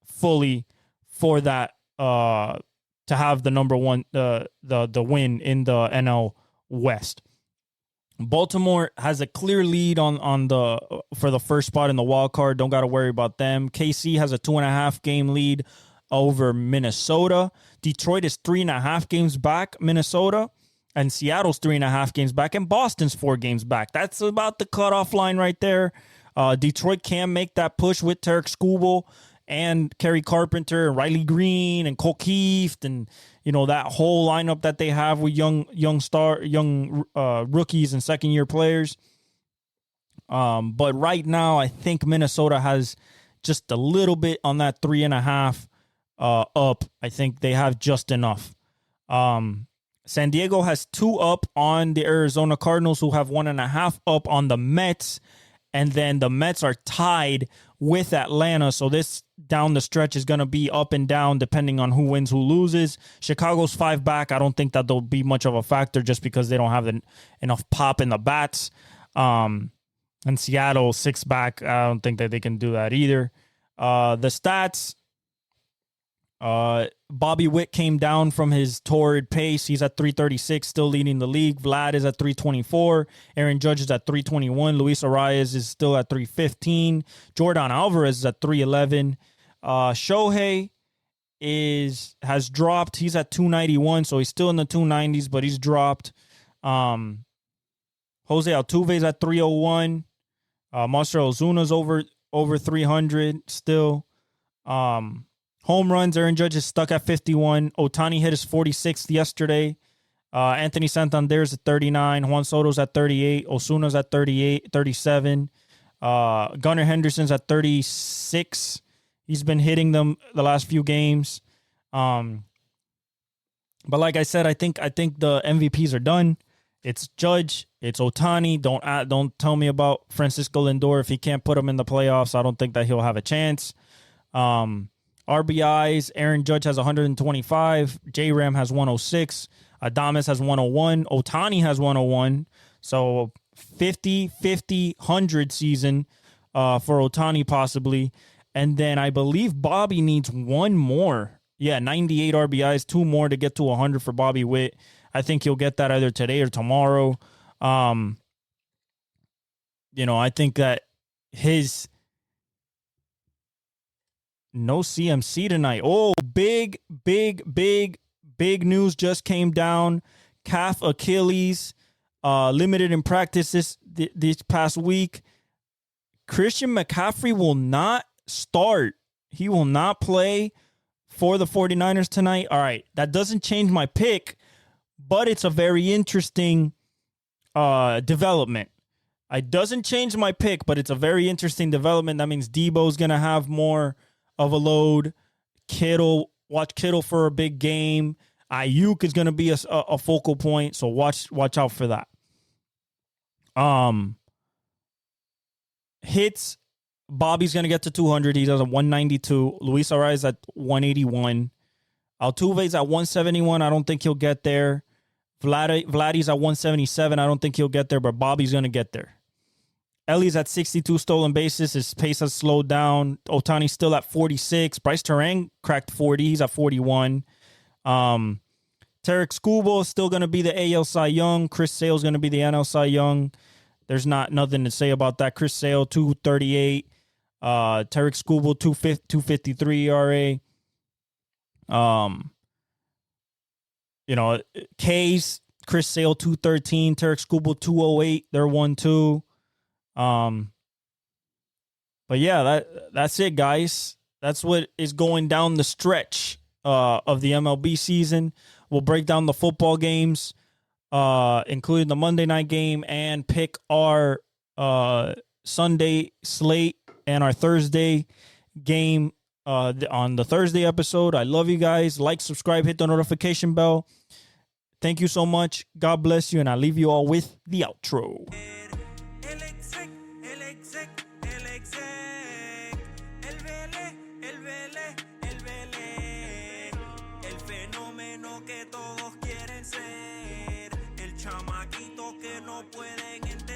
fully for that to have the number 1 the win in the NL West. Baltimore has a clear lead for the first spot in the wild card. Don't got to worry about them. KC has a 2.5 game lead over Minnesota. Detroit is 3.5 games back, Minnesota, and Seattle's 3.5 games back, and Boston's 4 games back. That's about the cutoff line right there. Detroit can make that push with Tarek Skubal and Kerry Carpenter and Riley Green and Cole Keefe and that whole lineup that they have with young rookies and second-year players. But right now, I think Minnesota has just a little bit on that 3.5 up. I think they have just enough. San Diego has 2 up on the Arizona Cardinals, who have 1.5 up on the Mets. And then the Mets are tied with Atlanta. So this down the stretch is going to be up and down depending on who wins, who loses. Chicago's 5 back. I don't think that they'll be much of a factor just because they don't have enough pop in the bats. And Seattle 6 back. I don't think that they can do that either. The stats. Bobby Witt came down from his torrid pace. He's at 336, still leading the league. Vlad is at 324. Aaron Judge is at 321. Luis Arias is still at 315. Jordan Alvarez is at 311. Shohei has dropped. He's at 291, so he's still in the 290s, but he's dropped. Jose Altuve is at 301. Marcell Ozuna's over 300 still. Home runs, Aaron Judge is stuck at 51. Ohtani hit his 46th yesterday. Anthony Santander's at 39. Juan Soto's at 38. Osuna's at 37. Gunnar Henderson's at 36. He's been hitting them the last few games. But like I said, I think the MVPs are done. It's Judge. It's Ohtani. Don't tell me about Francisco Lindor if he can't put him in the playoffs. I don't think that he'll have a chance. RBIs, Aaron Judge has 125. J-Ram has 106. Adames has 101. Ohtani has 101. So 50, 100 season for Ohtani possibly. And then I believe Bobby needs 1 more. Yeah, 98 RBIs, 2 more to get to 100 for Bobby Witt. I think he'll get that either today or tomorrow. I think that his... No CMC tonight. Oh, big news just came down. Calf Achilles, limited in practice this past week. Christian McCaffrey will not start. He will not play for the 49ers tonight. All right, that doesn't change my pick, but it's a very interesting development. It doesn't change my pick, but it's a very interesting development. That means Debo's going to have more of a load. Watch Kittle for a big game. Ayuk is going to be a focal point, so watch out for that. Hits, Bobby's going to get to 200. He does a 192. Luis Ariz at 181. Altuve's at 171. I don't think he'll get there. Vladdy's at 177. I don't think he'll get there, but Bobby's going to get there. Ellie's at 62 stolen bases. His pace has slowed down. Ohtani's still at 46. Bryce Terang cracked 40. He's at 41. Tarek Skubal is still going to be the AL Cy Young. Chris Sale's going to be the NL Cy Young. There's nothing to say about that. Chris Sale, 238. Tarek Skubal, 253 ERA. K's, Chris Sale, 213. Tarek Skubal, 208. They're 1-2. But yeah, that's it, guys. That's what is going down the stretch of the MLB season. We'll break down the football games, including the Monday night game, and pick our Sunday slate and our Thursday game on the Thursday episode. I love you guys. Like, subscribe, hit the notification bell. Thank you so much. God bless you, and I leave you all with the outro. Que todos quieren ser el chamaquito que no pueden entender.